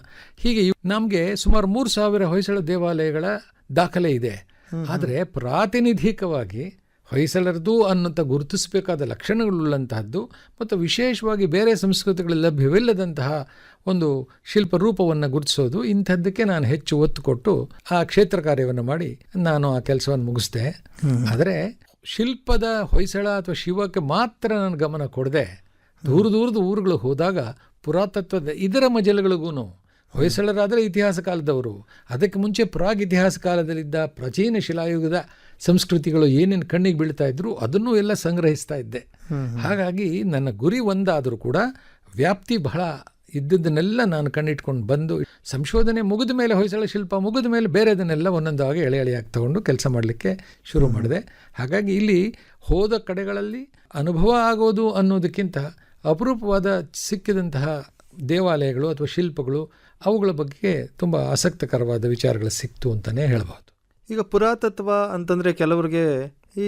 [SPEAKER 3] ಹೀಗೆ ನಮಗೆ ಸುಮಾರು 3000 ಹೊಯ್ಸಳ ದೇವಾಲಯಗಳ ದಾಖಲೆ ಇದೆ. ಆದರೆ ಪ್ರಾತಿನಿಧಿಕವಾಗಿ ಹೊಯ್ಸಳರದು ಅನ್ನೋಂಥ ಗುರುತಿಸಬೇಕಾದ ಲಕ್ಷಣಗಳುಳ್ಳಂತಹದ್ದು ಮತ್ತು ವಿಶೇಷವಾಗಿ ಬೇರೆ ಸಂಸ್ಕೃತಿಗಳಲ್ಲಿ ಲಭ್ಯವಿಲ್ಲದಂತಹ ಒಂದು ಶಿಲ್ಪ ರೂಪವನ್ನು ಗುರುತಿಸೋದು, ಇಂಥದ್ದಕ್ಕೆ ನಾನು ಹೆಚ್ಚು ಒತ್ತು ಕೊಟ್ಟು ಆ ಕ್ಷೇತ್ರ ಕಾರ್ಯವನ್ನು ಮಾಡಿ ನಾನು ಆ ಕೆಲಸವನ್ನು ಮುಗಿಸ್ದೆ. ಆದರೆ ಶಿಲ್ಪದ ಹೊಯ್ಸಳ ಅಥವಾ ಶಿವಕ್ಕೆ ಮಾತ್ರ ನಾನು ಗಮನ ಕೊಡದೆ ದೂರದ ಊರುಗಳು ಹೋದಾಗ ಪುರಾತತ್ವದ ಇದರ ಮಜಲುಗಳಿಗೂ, ಹೊಯ್ಸಳರಾದರೆ ಇತಿಹಾಸ ಕಾಲದವರು, ಅದಕ್ಕೆ ಮುಂಚೆ ಪ್ರಾಗ್ ಇತಿಹಾಸ ಕಾಲದಲ್ಲಿದ್ದ ಪ್ರಾಚೀನ ಶಿಲಾಯುಗದ ಸಂಸ್ಕೃತಿಗಳು ಏನೇನು ಕಣ್ಣಿಗೆ ಬೀಳ್ತಾ ಇದ್ರು ಅದನ್ನೂ ಎಲ್ಲ ಸಂಗ್ರಹಿಸ್ತಾ ಇದ್ದೆ. ಹಾಗಾಗಿ ನನ್ನ ಗುರಿ ಒಂದಾದರೂ ಕೂಡ ವ್ಯಾಪ್ತಿ ಬಹಳ ಇದ್ದದನ್ನೆಲ್ಲ ನಾನು ಕಣ್ಣಿಟ್ಕೊಂಡು ಬಂದು ಸಂಶೋಧನೆ ಮುಗಿದ ಮೇಲೆ, ಹೊಯ್ಸಳ ಶಿಲ್ಪ ಮುಗಿದ ಮೇಲೆ ಬೇರೆದನ್ನೆಲ್ಲ ಒಂದೊಂದಾಗಿ ಎಳೆಯಾಗಿ ತಗೊಂಡು ಕೆಲಸ ಮಾಡಲಿಕ್ಕೆ ಶುರು ಮಾಡಿದೆ. ಹಾಗಾಗಿ ಇಲ್ಲಿ ಹೋದ ಕಡೆಗಳಲ್ಲಿ ಅನುಭವ ಆಗೋದು ಅನ್ನೋದಕ್ಕಿಂತ ಅಪರೂಪವಾದ ಸಿಕ್ಕಿದಂತಹ ದೇವಾಲಯಗಳು ಅಥವಾ ಶಿಲ್ಪಗಳು, ಅವುಗಳ ಬಗ್ಗೆ ತುಂಬ ಆಸಕ್ತಿಕರವಾದ ವಿಚಾರಗಳು ಸಿಕ್ತು ಅಂತಲೇ ಹೇಳ್ಬೋದು.
[SPEAKER 2] ಈಗ ಪುರಾತತ್ವ ಅಂತಂದರೆ ಕೆಲವರಿಗೆ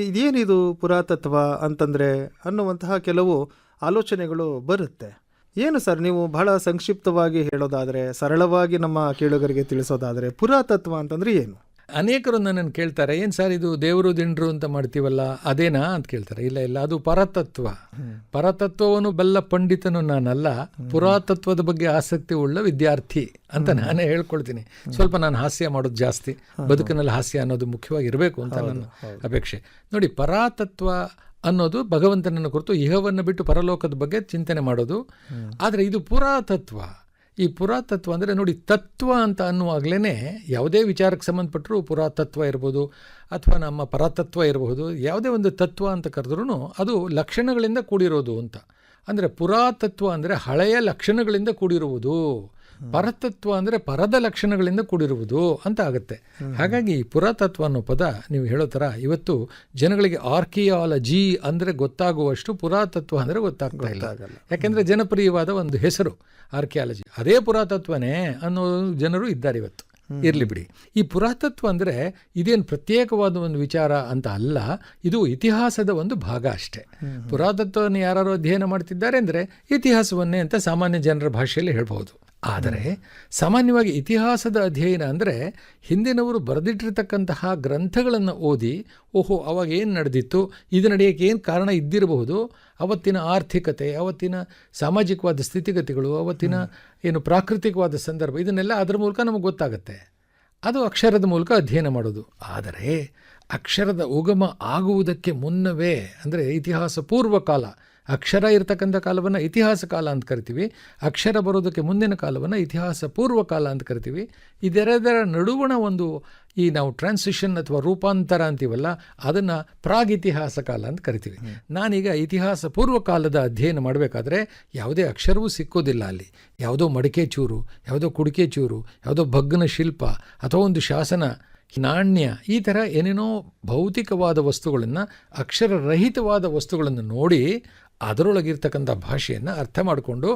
[SPEAKER 2] ಇದೇನಿದು ಪುರಾತತ್ವ ಅಂತಂದರೆ ಅನ್ನುವಂತಹ ಕೆಲವು ಆಲೋಚನೆಗಳು ಬರುತ್ತೆ. ಏನು ಸರ್, ನೀವು ಬಹಳ ಸಂಕ್ಷಿಪ್ತವಾಗಿ ಹೇಳೋದಾದರೆ, ಸರಳವಾಗಿ ನಮ್ಮ ಕೇಳುಗರಿಗೆ ತಿಳಿಸೋದಾದರೆ ಪುರಾತತ್ವ ಅಂತಂದರೆ ಏನು?
[SPEAKER 3] ಅನೇಕರು ನನ್ನನ್ನು ಕೇಳ್ತಾರೆ, ಏನು ಸರ್ ಇದು ದೇವರು ದಿಂಡ್ರು ಅಂತ ಮಾಡ್ತೀವಲ್ಲ ಅದೇನಾ ಅಂತ ಕೇಳ್ತಾರೆ. ಇಲ್ಲ, ಅದು ಪರತತ್ವ. ಪರತತ್ವವನ್ನು ಬಲ್ಲ ಪಂಡಿತನು ನಾನಲ್ಲ, ಪುರಾತತ್ವದ ಬಗ್ಗೆ ಆಸಕ್ತಿ ಉಳ್ಳ ವಿದ್ಯಾರ್ಥಿ ಅಂತ ನಾನೇ ಹೇಳ್ಕೊಳ್ತೀನಿ. ಸ್ವಲ್ಪ ನಾನು ಹಾಸ್ಯ ಮಾಡೋದು ಜಾಸ್ತಿ, ಬದುಕಿನಲ್ಲಿ ಹಾಸ್ಯ ಅನ್ನೋದು ಮುಖ್ಯವಾಗಿ ಇರಬೇಕು ಅಂತ ನನ್ನ ಅಪೇಕ್ಷೆ. ನೋಡಿ, ಪರಾತತ್ವ ಅನ್ನೋದು ಭಗವಂತನನ್ನು ಕುರಿತು ಇಹವನ್ನು ಬಿಟ್ಟು ಪರಲೋಕದ ಬಗ್ಗೆ ಚಿಂತನೆ ಮಾಡೋದು. ಆದರೆ ಇದು ಪುರಾತತ್ವ. ಈ ಪುರಾತತ್ವ ಅಂದರೆ ನೋಡಿ, ತತ್ವ ಅಂತ ಅನ್ನುವಾಗಲೇ ಯಾವುದೇ ವಿಚಾರಕ್ಕೆ ಸಂಬಂಧಪಟ್ಟರೂ ಪುರಾತತ್ವ ಇರ್ಬೋದು ಅಥವಾ ನಮ್ಮ ಪರತತ್ವ ಇರಬಹುದು. ಯಾವುದೇ ಒಂದು ತತ್ವ ಅಂತ ಕರೆದ್ರೂ ಅದು ಲಕ್ಷಣಗಳಿಂದ ಕೂಡಿರೋದು ಅಂತ. ಅಂದರೆ ಪುರಾತತ್ವ ಅಂದರೆ ಹಳೆಯ ಲಕ್ಷಣಗಳಿಂದ ಕೂಡಿರುವುದು. ಪರತತ್ವ ಅಂದರೆ ಪರದ ಲಕ್ಷಣಗಳಿಂದ ಕೂಡಿರುವುದು ಅಂತ ಆಗುತ್ತೆ. ಹಾಗಾಗಿ ಪುರಾತತ್ವ ಅನ್ನೋ ಪದ ನೀವು ಹೇಳೋ ಥರ ಇವತ್ತು ಜನಗಳಿಗೆ ಆರ್ಕಿಯಾಲಜಿ ಅಂದರೆ ಗೊತ್ತಾಗುವಷ್ಟು ಪುರಾತತ್ವ ಅಂದರೆ ಗೊತ್ತಾಗ್ತಾ ಇಲ್ಲ. ಯಾಕೆಂದರೆ ಜನಪ್ರಿಯವಾದ ಒಂದು ಹೆಸರು ಆರ್ಕಿಯಾಲಜಿ, ಅದೇ ಪುರಾತತ್ವನೇ ಅನ್ನೋ ಜನರು ಇದ್ದಾರೆ ಇವತ್ತು. ಇರಲಿ ಬಿಡಿ. ಈ ಪುರಾತತ್ವ ಅಂದರೆ ಇದೇನು ಪ್ರತ್ಯೇಕವಾದ ಒಂದು ವಿಚಾರ ಅಂತ ಅಲ್ಲ, ಇದು ಇತಿಹಾಸದ ಒಂದು ಭಾಗ ಅಷ್ಟೇ. ಪುರಾತತ್ವವನ್ನು ಯಾರು ಅಧ್ಯಯನ ಮಾಡ್ತಿದ್ದಾರೆ ಅಂದರೆ ಇತಿಹಾಸವನ್ನೇ ಅಂತ ಸಾಮಾನ್ಯ ಜನರ ಭಾಷೆಯಲ್ಲಿ ಹೇಳ್ಬೋದು. ಆದರೆ ಸಾಮಾನ್ಯವಾಗಿ ಇತಿಹಾಸದ ಅಧ್ಯಯನ ಅಂದರೆ ಹಿಂದಿನವರು ಬರೆದಿಟ್ಟಿರ್ತಕ್ಕಂತಹ ಗ್ರಂಥಗಳನ್ನು ಓದಿ, ಓಹೋ ಅವಾಗ ಏನು ನಡೆದಿತ್ತು, ಇದು ನಡೆಯೋಕ್ಕೆ ಏನು ಕಾರಣ ಇದ್ದಿರಬಹುದು, ಅವತ್ತಿನ ಆರ್ಥಿಕತೆ, ಅವತ್ತಿನ ಸಾಮಾಜಿಕವಾದ ಸ್ಥಿತಿಗತಿಗಳು, ಅವತ್ತಿನ ಏನು ಪ್ರಾಕೃತಿಕವಾದ ಸಂದರ್ಭ, ಇದನ್ನೆಲ್ಲ ಅದರ ಮೂಲಕ ನಮಗೆ ಗೊತ್ತಾಗುತ್ತೆ. ಅದು ಅಕ್ಷರದ ಮೂಲಕ ಅಧ್ಯಯನ ಮಾಡೋದು. ಆದರೆ ಅಕ್ಷರದ ಉಗಮ ಆಗುವುದಕ್ಕೆ ಮುನ್ನವೇ ಅಂದರೆ ಇತಿಹಾಸ ಪೂರ್ವ ಕಾಲ, ಅಕ್ಷರ ಇರತಕ್ಕಂಥ ಕಾಲವನ್ನು ಇತಿಹಾಸ ಕಾಲ ಅಂತ ಕರಿತೀವಿ, ಅಕ್ಷರ ಬರೋದಕ್ಕೆ ಮುಂದಿನ ಕಾಲವನ್ನು ಇತಿಹಾಸ ಪೂರ್ವ ಕಾಲ ಅಂತ ಕರಿತೀವಿ. ಇದೆರಡರ ನಡುವಣ ಒಂದು ಈ ನಾವು ಟ್ರಾನ್ಸಿಷನ್ ಅಥವಾ ರೂಪಾಂತರ ಅಂತೀವಲ್ಲ, ಅದನ್ನು ಪ್ರಾಗಿತಿಹಾಸ ಕಾಲ ಅಂತ ಕರಿತೀವಿ. ನಾನೀಗ ಇತಿಹಾಸ ಪೂರ್ವ ಕಾಲದ ಅಧ್ಯಯನ ಮಾಡಬೇಕಾದ್ರೆ ಯಾವುದೇ ಅಕ್ಷರವೂ ಸಿಕ್ಕೋದಿಲ್ಲ. ಅಲ್ಲಿ ಯಾವುದೋ ಮಡಿಕೆ ಚೂರು, ಯಾವುದೋ ಕುಡಿಕೆ ಚೂರು, ಯಾವುದೋ ಭಗ್ನ ಶಿಲ್ಪ ಅಥವಾ ಒಂದು ಶಾಸನ, ನಾಣ್ಯ, ಈ ಥರ ಏನೇನೋ ಭೌತಿಕವಾದ ವಸ್ತುಗಳನ್ನು, ಅಕ್ಷರರಹಿತವಾದ ವಸ್ತುಗಳನ್ನು ನೋಡಿ ಅದರೊಳಗಿರ್ತಕ್ಕಂಥ ಭಾಷೆಯನ್ನು ಅರ್ಥ ಮಾಡಿಕೊಂಡು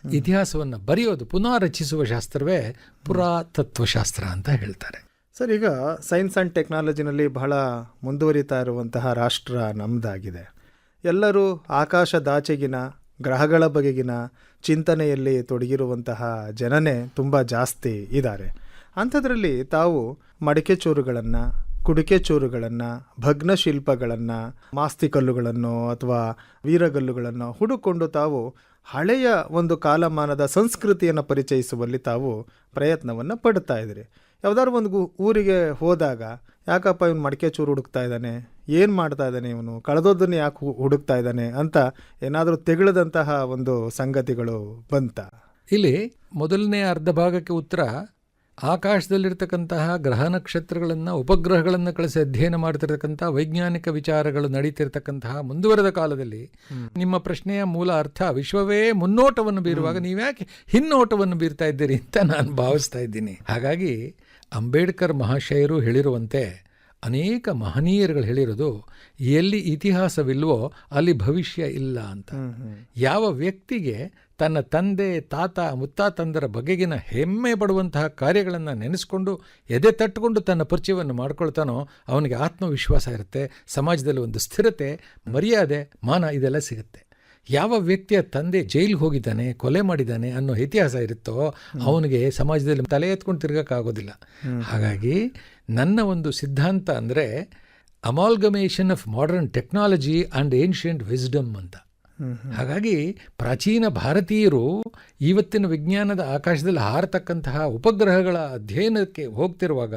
[SPEAKER 3] ಇತಿಹಾಸವನ್ನು ಬರೆಯೋದು, ಪುನಃ ರಚಿಸುವ ಶಾಸ್ತ್ರವೇ ಪುರಾತತ್ವಶಾಸ್ತ್ರ ಅಂತ ಹೇಳ್ತಾರೆ.
[SPEAKER 2] ಸರ್, ಈಗ ಸೈನ್ಸ್ ಆ್ಯಂಡ್ ಟೆಕ್ನಾಲಜಿನಲ್ಲಿ ಬಹಳ ಮುಂದುವರಿತಾ ಇರುವಂತಹ ರಾಷ್ಟ್ರ ನಮ್ಮದಾಗಿದೆ. ಎಲ್ಲರೂ ಆಕಾಶದಾಚೆಗಿನ ಗ್ರಹಗಳ ಬಗೆಗಿನ ಚಿಂತನೆಯಲ್ಲಿ ತೊಡಗಿರುವಂತಹ ಜನನೇ ತುಂಬ ಜಾಸ್ತಿ ಇದ್ದಾರೆ. ಅಂಥದ್ರಲ್ಲಿ ತಾವು ಮಡಿಕೆ ಚೂರುಗಳನ್ನು, ಕುಡಿಕೆ ಚೂರುಗಳನ್ನು, ಭಗ್ನ ಶಿಲ್ಪಗಳನ್ನು, ಮಾಸ್ತಿಕಲ್ಲುಗಳನ್ನು ಅಥವಾ ವೀರಗಲ್ಲುಗಳನ್ನು ಹುಡುಕೊಂಡು ತಾವು ಹಳೆಯ ಒಂದು ಕಾಲಮಾನದ ಸಂಸ್ಕೃತಿಯನ್ನು ಪರಿಚಯಿಸುವಲ್ಲಿ ತಾವು ಪ್ರಯತ್ನವನ್ನು ಪಡ್ತಾ ಇದ್ದೀರಿ. ಯಾವುದಾದ್ರು ಒಂದು ಊರಿಗೆ ಹೋದಾಗ, ಯಾಕಪ್ಪ ಇವನು ಮಡಿಕೆ ಚೂರು ಹುಡುಕ್ತಾ ಇದ್ದಾನೆ, ಏನು ಮಾಡ್ತಾ ಇದ್ದಾನೆ ಇವನು, ಕಳೆದೋದನ್ನು ಯಾಕೆ ಹುಡುಕ್ತಾ ಇದ್ದಾನೆ ಅಂತ ಏನಾದರೂ ತೆಗಳದಂತಹ ಒಂದು ಸಂಗತಿಗಳು ಬಂತ?
[SPEAKER 3] ಇಲ್ಲಿ ಮೊದಲನೇ ಅರ್ಧ ಭಾಗಕ್ಕೆ ಉತ್ತರ, ಆಕಾಶದಲ್ಲಿರ್ತಕ್ಕಂತಹ ಗ್ರಹ ನಕ್ಷತ್ರಗಳನ್ನು, ಉಪಗ್ರಹಗಳನ್ನು ಕಳಿಸಿ ಅಧ್ಯಯನ ಮಾಡ್ತಿರ್ತಕ್ಕಂಥ ವೈಜ್ಞಾನಿಕ ವಿಚಾರಗಳು ನಡೀತಿರ್ತಕ್ಕಂತಹ ಮುಂದುವರೆದ ಕಾಲದಲ್ಲಿ ನಿಮ್ಮ ಪ್ರಶ್ನೆಯ ಮೂಲ ಅರ್ಥ ವಿಶ್ವವೇ ಮುನ್ನೋಟವನ್ನು ಬೀರುವಾಗ ನೀವ್ಯಾಕೆ ಹಿನ್ನೋಟವನ್ನು ಬೀರ್ತಾ ಇದ್ದೀರಿ ಅಂತ ನಾನು ಭಾವಿಸ್ತಾ ಇದ್ದೀನಿ. ಹಾಗಾಗಿ ಅಂಬೇಡ್ಕರ್ ಮಹಾಶಯರು ಹೇಳಿರುವಂತೆ ಅನೇಕ ಮಹನೀಯರುಗಳು ಹೇಳಿರೋದು, ಎಲ್ಲಿ ಇತಿಹಾಸವಿಲ್ವೋ ಅಲ್ಲಿ ಭವಿಷ್ಯ ಇಲ್ಲ ಅಂತ. ಯಾವ ವ್ಯಕ್ತಿಗೆ ತನ್ನ ತಂದೆ, ತಾತ, ಮುತ್ತಾತಂದರ ಬಗೆಗಿನ ಹೆಮ್ಮೆ ಪಡುವಂತಹ ಕಾರ್ಯಗಳನ್ನು ನೆನೆಸ್ಕೊಂಡು ಎದೆ ತಟ್ಟುಕೊಂಡು ತನ್ನ ಪರಿಚಯವನ್ನು ಮಾಡ್ಕೊಳ್ತಾನೋ ಅವನಿಗೆ ಆತ್ಮವಿಶ್ವಾಸ ಇರುತ್ತೆ, ಸಮಾಜದಲ್ಲಿ ಒಂದು ಸ್ಥಿರತೆ, ಮರ್ಯಾದೆ, ಮಾನ ಇದೆಲ್ಲ ಸಿಗುತ್ತೆ. ಯಾವ ವ್ಯಕ್ತಿಯ ತಂದೆ ಜೈಲಿಗೆ ಹೋಗಿದ್ದಾನೆ, ಕೊಲೆ ಮಾಡಿದ್ದಾನೆ ಅನ್ನೋ ಇತಿಹಾಸ ಇರುತ್ತೋ ಅವನಿಗೆ ಸಮಾಜದಲ್ಲಿ ತಲೆ ಎತ್ಕೊಂಡು ತಿರ್ಗೋಕ್ಕಾಗೋದಿಲ್ಲ. ಹಾಗಾಗಿ ನನ್ನ ಒಂದು ಸಿದ್ಧಾಂತ ಅಂದರೆ amalgamation of modern technology and ancient wisdom ಅಂತ. ಹಾಗಾಗಿ ಪ್ರಾಚೀನ ಭಾರತೀಯರು ಇವತ್ತಿನ ವಿಜ್ಞಾನದ ಆಕಾಶದಲ್ಲಿ ಹಾರತಕ್ಕಂತಹ ಉಪಗ್ರಹಗಳ ಅಧ್ಯಯನಕ್ಕೆ ಹೋಗ್ತಿರುವಾಗ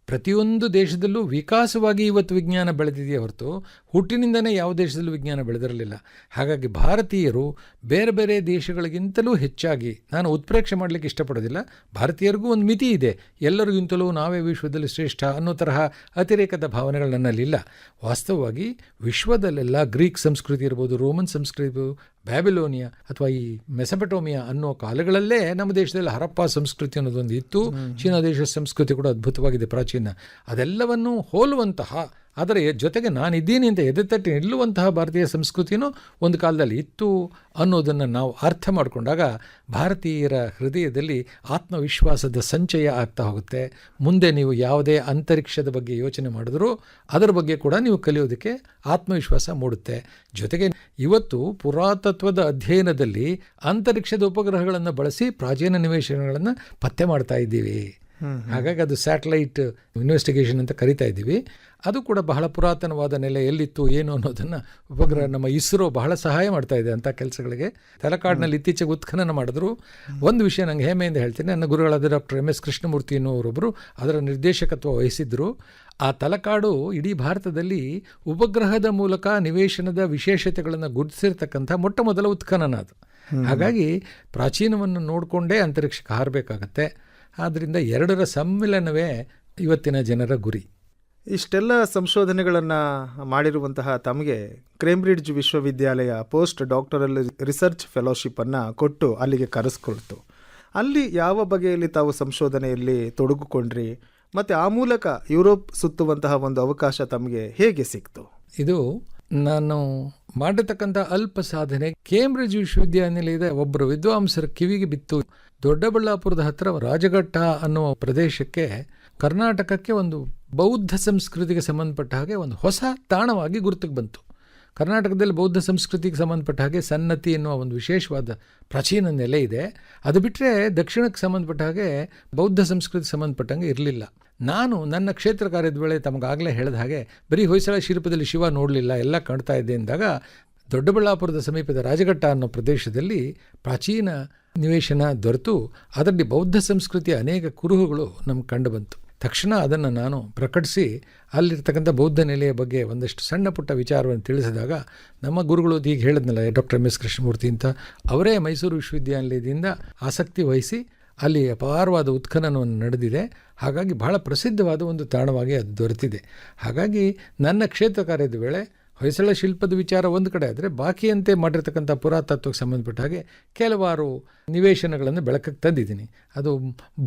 [SPEAKER 3] ಪ್ರತಿಯೊಂದು ದೇಶದಲ್ಲೂ ವಿಕಾಸವಾಗಿ ಇವತ್ತು ವಿಜ್ಞಾನ ಬೆಳೆದಿದೆಯೇ ಹೊರತು ಹುಟ್ಟಿನಿಂದನೇ ಯಾವ ದೇಶದಲ್ಲೂ ವಿಜ್ಞಾನ ಬೆಳೆದಿರಲಿಲ್ಲ. ಹಾಗಾಗಿ ಭಾರತೀಯರು ಬೇರೆ ಬೇರೆ ದೇಶಗಳಿಗಿಂತಲೂ ಹೆಚ್ಚಾಗಿ, ನಾನು ಉತ್ಪ್ರೇಕ್ಷೆ ಮಾಡಲಿಕ್ಕೆ ಇಷ್ಟಪಡೋದಿಲ್ಲ, ಭಾರತೀಯರಿಗೂ ಒಂದು ಮಿತಿ ಇದೆ, ಎಲ್ಲರಿಗಿಂತಲೂ ನಾವೇ ವಿಶ್ವದಲ್ಲಿ ಶ್ರೇಷ್ಠ ಅನ್ನೋ ತರಹ ಅತಿರೇಕದ ಭಾವನೆಗಳು ನನ್ನಲ್ಲಿಲ್ಲ. ವಾಸ್ತವವಾಗಿ ವಿಶ್ವದಲ್ಲೆಲ್ಲ ಗ್ರೀಕ್ ಸಂಸ್ಕೃತಿ ಇರ್ಬೋದು, ರೋಮನ್ ಸಂಸ್ಕೃತಿ, ಬ್ಯಾಬಿಲೋನಿಯಾ ಅಥವಾ ಈ ಮೆಸಪಟೋಮಿಯಾ ಅನ್ನೋ ಕಾಲಗಳಲ್ಲೇ ನಮ್ಮ ದೇಶದಲ್ಲಿ ಹರಪ್ಪ ಸಂಸ್ಕೃತಿ ಅನ್ನೋದೊಂದು ಇತ್ತು. ಚೀನಾ ದೇಶದ ಸಂಸ್ಕೃತಿ ಕೂಡ ಅದ್ಭುತವಾಗಿದೆ, ಪ್ರಾಚೀನ. ಅದೆಲ್ಲವನ್ನು ಹೋಲುವಂತಹ, ಅದರ ಜೊತೆಗೆ ನಾನಿದ್ದೀನಿ ಅಂತ ಎದೆತಟ್ಟಿ ನಿಲ್ಲುವಂತಹ ಭಾರತೀಯ ಸಂಸ್ಕೃತಿಯೂ ಒಂದು ಕಾಲದಲ್ಲಿ ಇತ್ತು ಅನ್ನೋದನ್ನು ನಾವು ಅರ್ಥ ಮಾಡಿಕೊಂಡಾಗ ಭಾರತೀಯರ ಹೃದಯದಲ್ಲಿ ಆತ್ಮವಿಶ್ವಾಸದ ಸಂಚಯ ಆಗ್ತಾ ಹೋಗುತ್ತೆ. ಮುಂದೆ ನೀವು ಯಾವುದೇ ಅಂತರಿಕ್ಷದ ಬಗ್ಗೆ ಯೋಚನೆ ಮಾಡಿದ್ರೂ ಅದರ ಬಗ್ಗೆ ಕೂಡ ನೀವು ಕಲಿಯೋದಕ್ಕೆ ಆತ್ಮವಿಶ್ವಾಸ ಮೂಡುತ್ತೆ. ಜೊತೆಗೆ ಇವತ್ತು ಪುರಾತತ್ವದ ಅಧ್ಯಯನದಲ್ಲಿ ಅಂತರಿಕ್ಷದ ಉಪಗ್ರಹಗಳನ್ನು ಬಳಸಿ ಪ್ರಾಚೀನ ನಿವೇಶನಗಳನ್ನು ಪತ್ತೆ ಮಾಡ್ತಾ ಇದ್ದೀವಿ. ಹಾಗಾಗಿ ಅದು ಸ್ಯಾಟಲೈಟ್ ಇನ್ವೆಸ್ಟಿಗೇಷನ್ ಅಂತ ಕರಿತಾ ಇದ್ದೀವಿ. ಅದು ಕೂಡ ಬಹಳ ಪುರಾತನವಾದ ನೆಲೆ ಎಲ್ಲಿತ್ತು ಏನು ಅನ್ನೋದನ್ನು ಉಪಗ್ರಹ ನಮ್ಮ ಇಸ್ರೋ ಬಹಳ ಸಹಾಯ ಮಾಡ್ತಾ ಇದೆ ಅಂಥ ಕೆಲಸಗಳಿಗೆ. ತಲಕಾಡಿನಲ್ಲಿ ಇತ್ತೀಚೆಗೆ ಉತ್ಖನನ ಮಾಡಿದ್ರು. ಒಂದು ವಿಷಯ ನಂಗೆ ಹೆಮ್ಮೆಯಿಂದ ಹೇಳ್ತೀನಿ, ನನ್ನ ಗುರುಗಳಾದ ಡಾಕ್ಟರ್ MS ಕೃಷ್ಣಮೂರ್ತಿ ಎನ್ನುವರೊಬ್ಬರು ಅದರ ನಿರ್ದೇಶಕತ್ವ ವಹಿಸಿದ್ರು. ಆ ತಲಕಾಡು ಇಡೀ ಭಾರತದಲ್ಲಿ ಉಪಗ್ರಹದ ಮೂಲಕ ನಿವೇಶನದ ವಿಶೇಷತೆಗಳನ್ನು ಗುರುತಿಸಿರ್ತಕ್ಕಂಥ ಮೊಟ್ಟ ಮೊದಲ ಉತ್ಖನನ ಅದು. ಹಾಗಾಗಿ ಪ್ರಾಚೀನವನ್ನು ನೋಡಿಕೊಂಡೇ ಅಂತರಿಕ್ಷಕ್ಕೆ ಹಾರಬೇಕಾಗತ್ತೆ. ಆದ್ದರಿಂದ ಎರಡರ ಸಮ್ಮಿಲನವೇ ಇವತ್ತಿನ ಜನರ ಗುರಿ.
[SPEAKER 2] ಇಷ್ಟೆಲ್ಲ ಸಂಶೋಧನೆಗಳನ್ನು ಮಾಡಿರುವಂತಹ ತಮಗೆ ಕೇಂಬ್ರಿಡ್ಜ್ ವಿಶ್ವವಿದ್ಯಾಲಯ ಪೋಸ್ಟ್ ಡಾಕ್ಟರಲ್ ರಿಸರ್ಚ್ ಫೆಲೋಶಿಪ್ಪನ್ನು ಕೊಟ್ಟು ಅಲ್ಲಿಗೆ ಕರೆಸ್ಕೊಳ್ತು. ಅಲ್ಲಿ ಯಾವ ಬಗೆಯಲ್ಲಿ ತಾವು ಸಂಶೋಧನೆಯಲ್ಲಿ ತೊಡಗಿಕೊಂಡ್ರಿ, ಮತ್ತು ಆ ಮೂಲಕ ಯುರೋಪ್ ಸುತ್ತುವಂತಹ ಒಂದು ಅವಕಾಶ ತಮಗೆ ಹೇಗೆ ಸಿಕ್ತು?
[SPEAKER 3] ಇದು ನಾನು ಮಾಡಿರ್ತಕ್ಕಂಥ ಅಲ್ಪ ಸಾಧನೆ ಕೇಂಬ್ರಿಡ್ಜ್ ವಿಶ್ವವಿದ್ಯಾನಿಲಯದ ಒಬ್ಬರು ವಿದ್ವಾಂಸರ ಕಿವಿಗೆ ಬಿತ್ತು. ದೊಡ್ಡಬಳ್ಳಾಪುರದ ಹತ್ತಿರ ರಾಜಘಟ್ಟ ಅನ್ನುವ ಪ್ರದೇಶಕ್ಕೆ ಕರ್ನಾಟಕಕ್ಕೆ ಒಂದು ಬೌದ್ಧ ಸಂಸ್ಕೃತಿಗೆ ಸಂಬಂಧಪಟ್ಟ ಹಾಗೆ ಒಂದು ಹೊಸ ತಾಣವಾಗಿ ಗುರುತಿಗೆ ಬಂತು. ಕರ್ನಾಟಕದಲ್ಲಿ ಬೌದ್ಧ ಸಂಸ್ಕೃತಿಗೆ ಸಂಬಂಧಪಟ್ಟ ಹಾಗೆ ಸನ್ನತಿ ಎನ್ನುವ ಒಂದು ವಿಶೇಷವಾದ ಪ್ರಾಚೀನ ನೆಲೆ ಇದೆ. ಅದು ಬಿಟ್ಟರೆ ದಕ್ಷಿಣಕ್ಕೆ ಸಂಬಂಧಪಟ್ಟ ಹಾಗೆ ಬೌದ್ಧ ಸಂಸ್ಕೃತಿಗೆ ಸಂಬಂಧಪಟ್ಟಂಗೆ ಇರಲಿಲ್ಲ. ನಾನು ನನ್ನ ಕ್ಷೇತ್ರ ಕಾರ್ಯದ ವೇಳೆ ತಮಗಾಗಲೇ ಹೇಳಿದ ಹಾಗೆ ಬರೀ ಹೊಯ್ಸಳ ಶಿಲ್ಪದಲ್ಲಿ ಶಿವ ನೋಡಲಿಲ್ಲ, ಎಲ್ಲ ಕಾಣ್ತಾ ಇದ್ದೆ ಎಂದಾಗ ದೊಡ್ಡಬಳ್ಳಾಪುರದ ಸಮೀಪದ ರಾಜಘಟ್ಟ ಅನ್ನೋ ಪ್ರದೇಶದಲ್ಲಿ ಪ್ರಾಚೀನ ನಿವೇಶನ ದೊರೆತು ಅದರಲ್ಲಿ ಬೌದ್ಧ ಸಂಸ್ಕೃತಿಯ ಅನೇಕ ಕುರುಹುಗಳು ನಮ್ಗೆ ಕಂಡು ಬಂತು. ತಕ್ಷಣ ಅದನ್ನು ನಾನು ಪ್ರಕಟಿಸಿ ಅಲ್ಲಿರ್ತಕ್ಕಂಥ ಬೌದ್ಧ ನೆಲೆಯ ಬಗ್ಗೆ ಒಂದಷ್ಟು ಸಣ್ಣ ಪುಟ್ಟ ವಿಚಾರವನ್ನು ತಿಳಿಸಿದಾಗ ನಮ್ಮ ಗುರುಗಳು ಈಗ ಹೇಳಿದ್ನಲ್ಲ ಡಾಕ್ಟರ್ MS ಕೃಷ್ಣಮೂರ್ತಿ ಅಂತ, ಅವರೇ ಮೈಸೂರು ವಿಶ್ವವಿದ್ಯಾನಿಲಯದಿಂದ ಆಸಕ್ತಿ ವಹಿಸಿ ಅಲ್ಲಿ ಅಪಾರವಾದ ಉತ್ಖನನವನ್ನು ನಡೆದಿದೆ. ಹಾಗಾಗಿ ಬಹಳ ಪ್ರಸಿದ್ಧವಾದ ಒಂದು ತಾಣವಾಗಿ ಅದು ದೊರೆತಿದೆ. ಹಾಗಾಗಿ ನನ್ನ ಕ್ಷೇತ್ರ ಕಾರ್ಯದ ವೇಳೆ ಹೊಯ್ಸಳ ಶಿಲ್ಪದ ವಿಚಾರ ಒಂದು ಕಡೆ ಆದರೆ, ಬಾಕಿಯಂತೆ ಮಾಡಿರ್ತಕ್ಕಂಥ ಪುರಾತತ್ವಕ್ಕೆ ಸಂಬಂಧಪಟ್ಟ ಹಾಗೆ ಕೆಲವಾರು ನಿವೇಶನಗಳನ್ನು ಬೆಳಕಕ್ಕೆ ತಂದಿದ್ದೀನಿ. ಅದು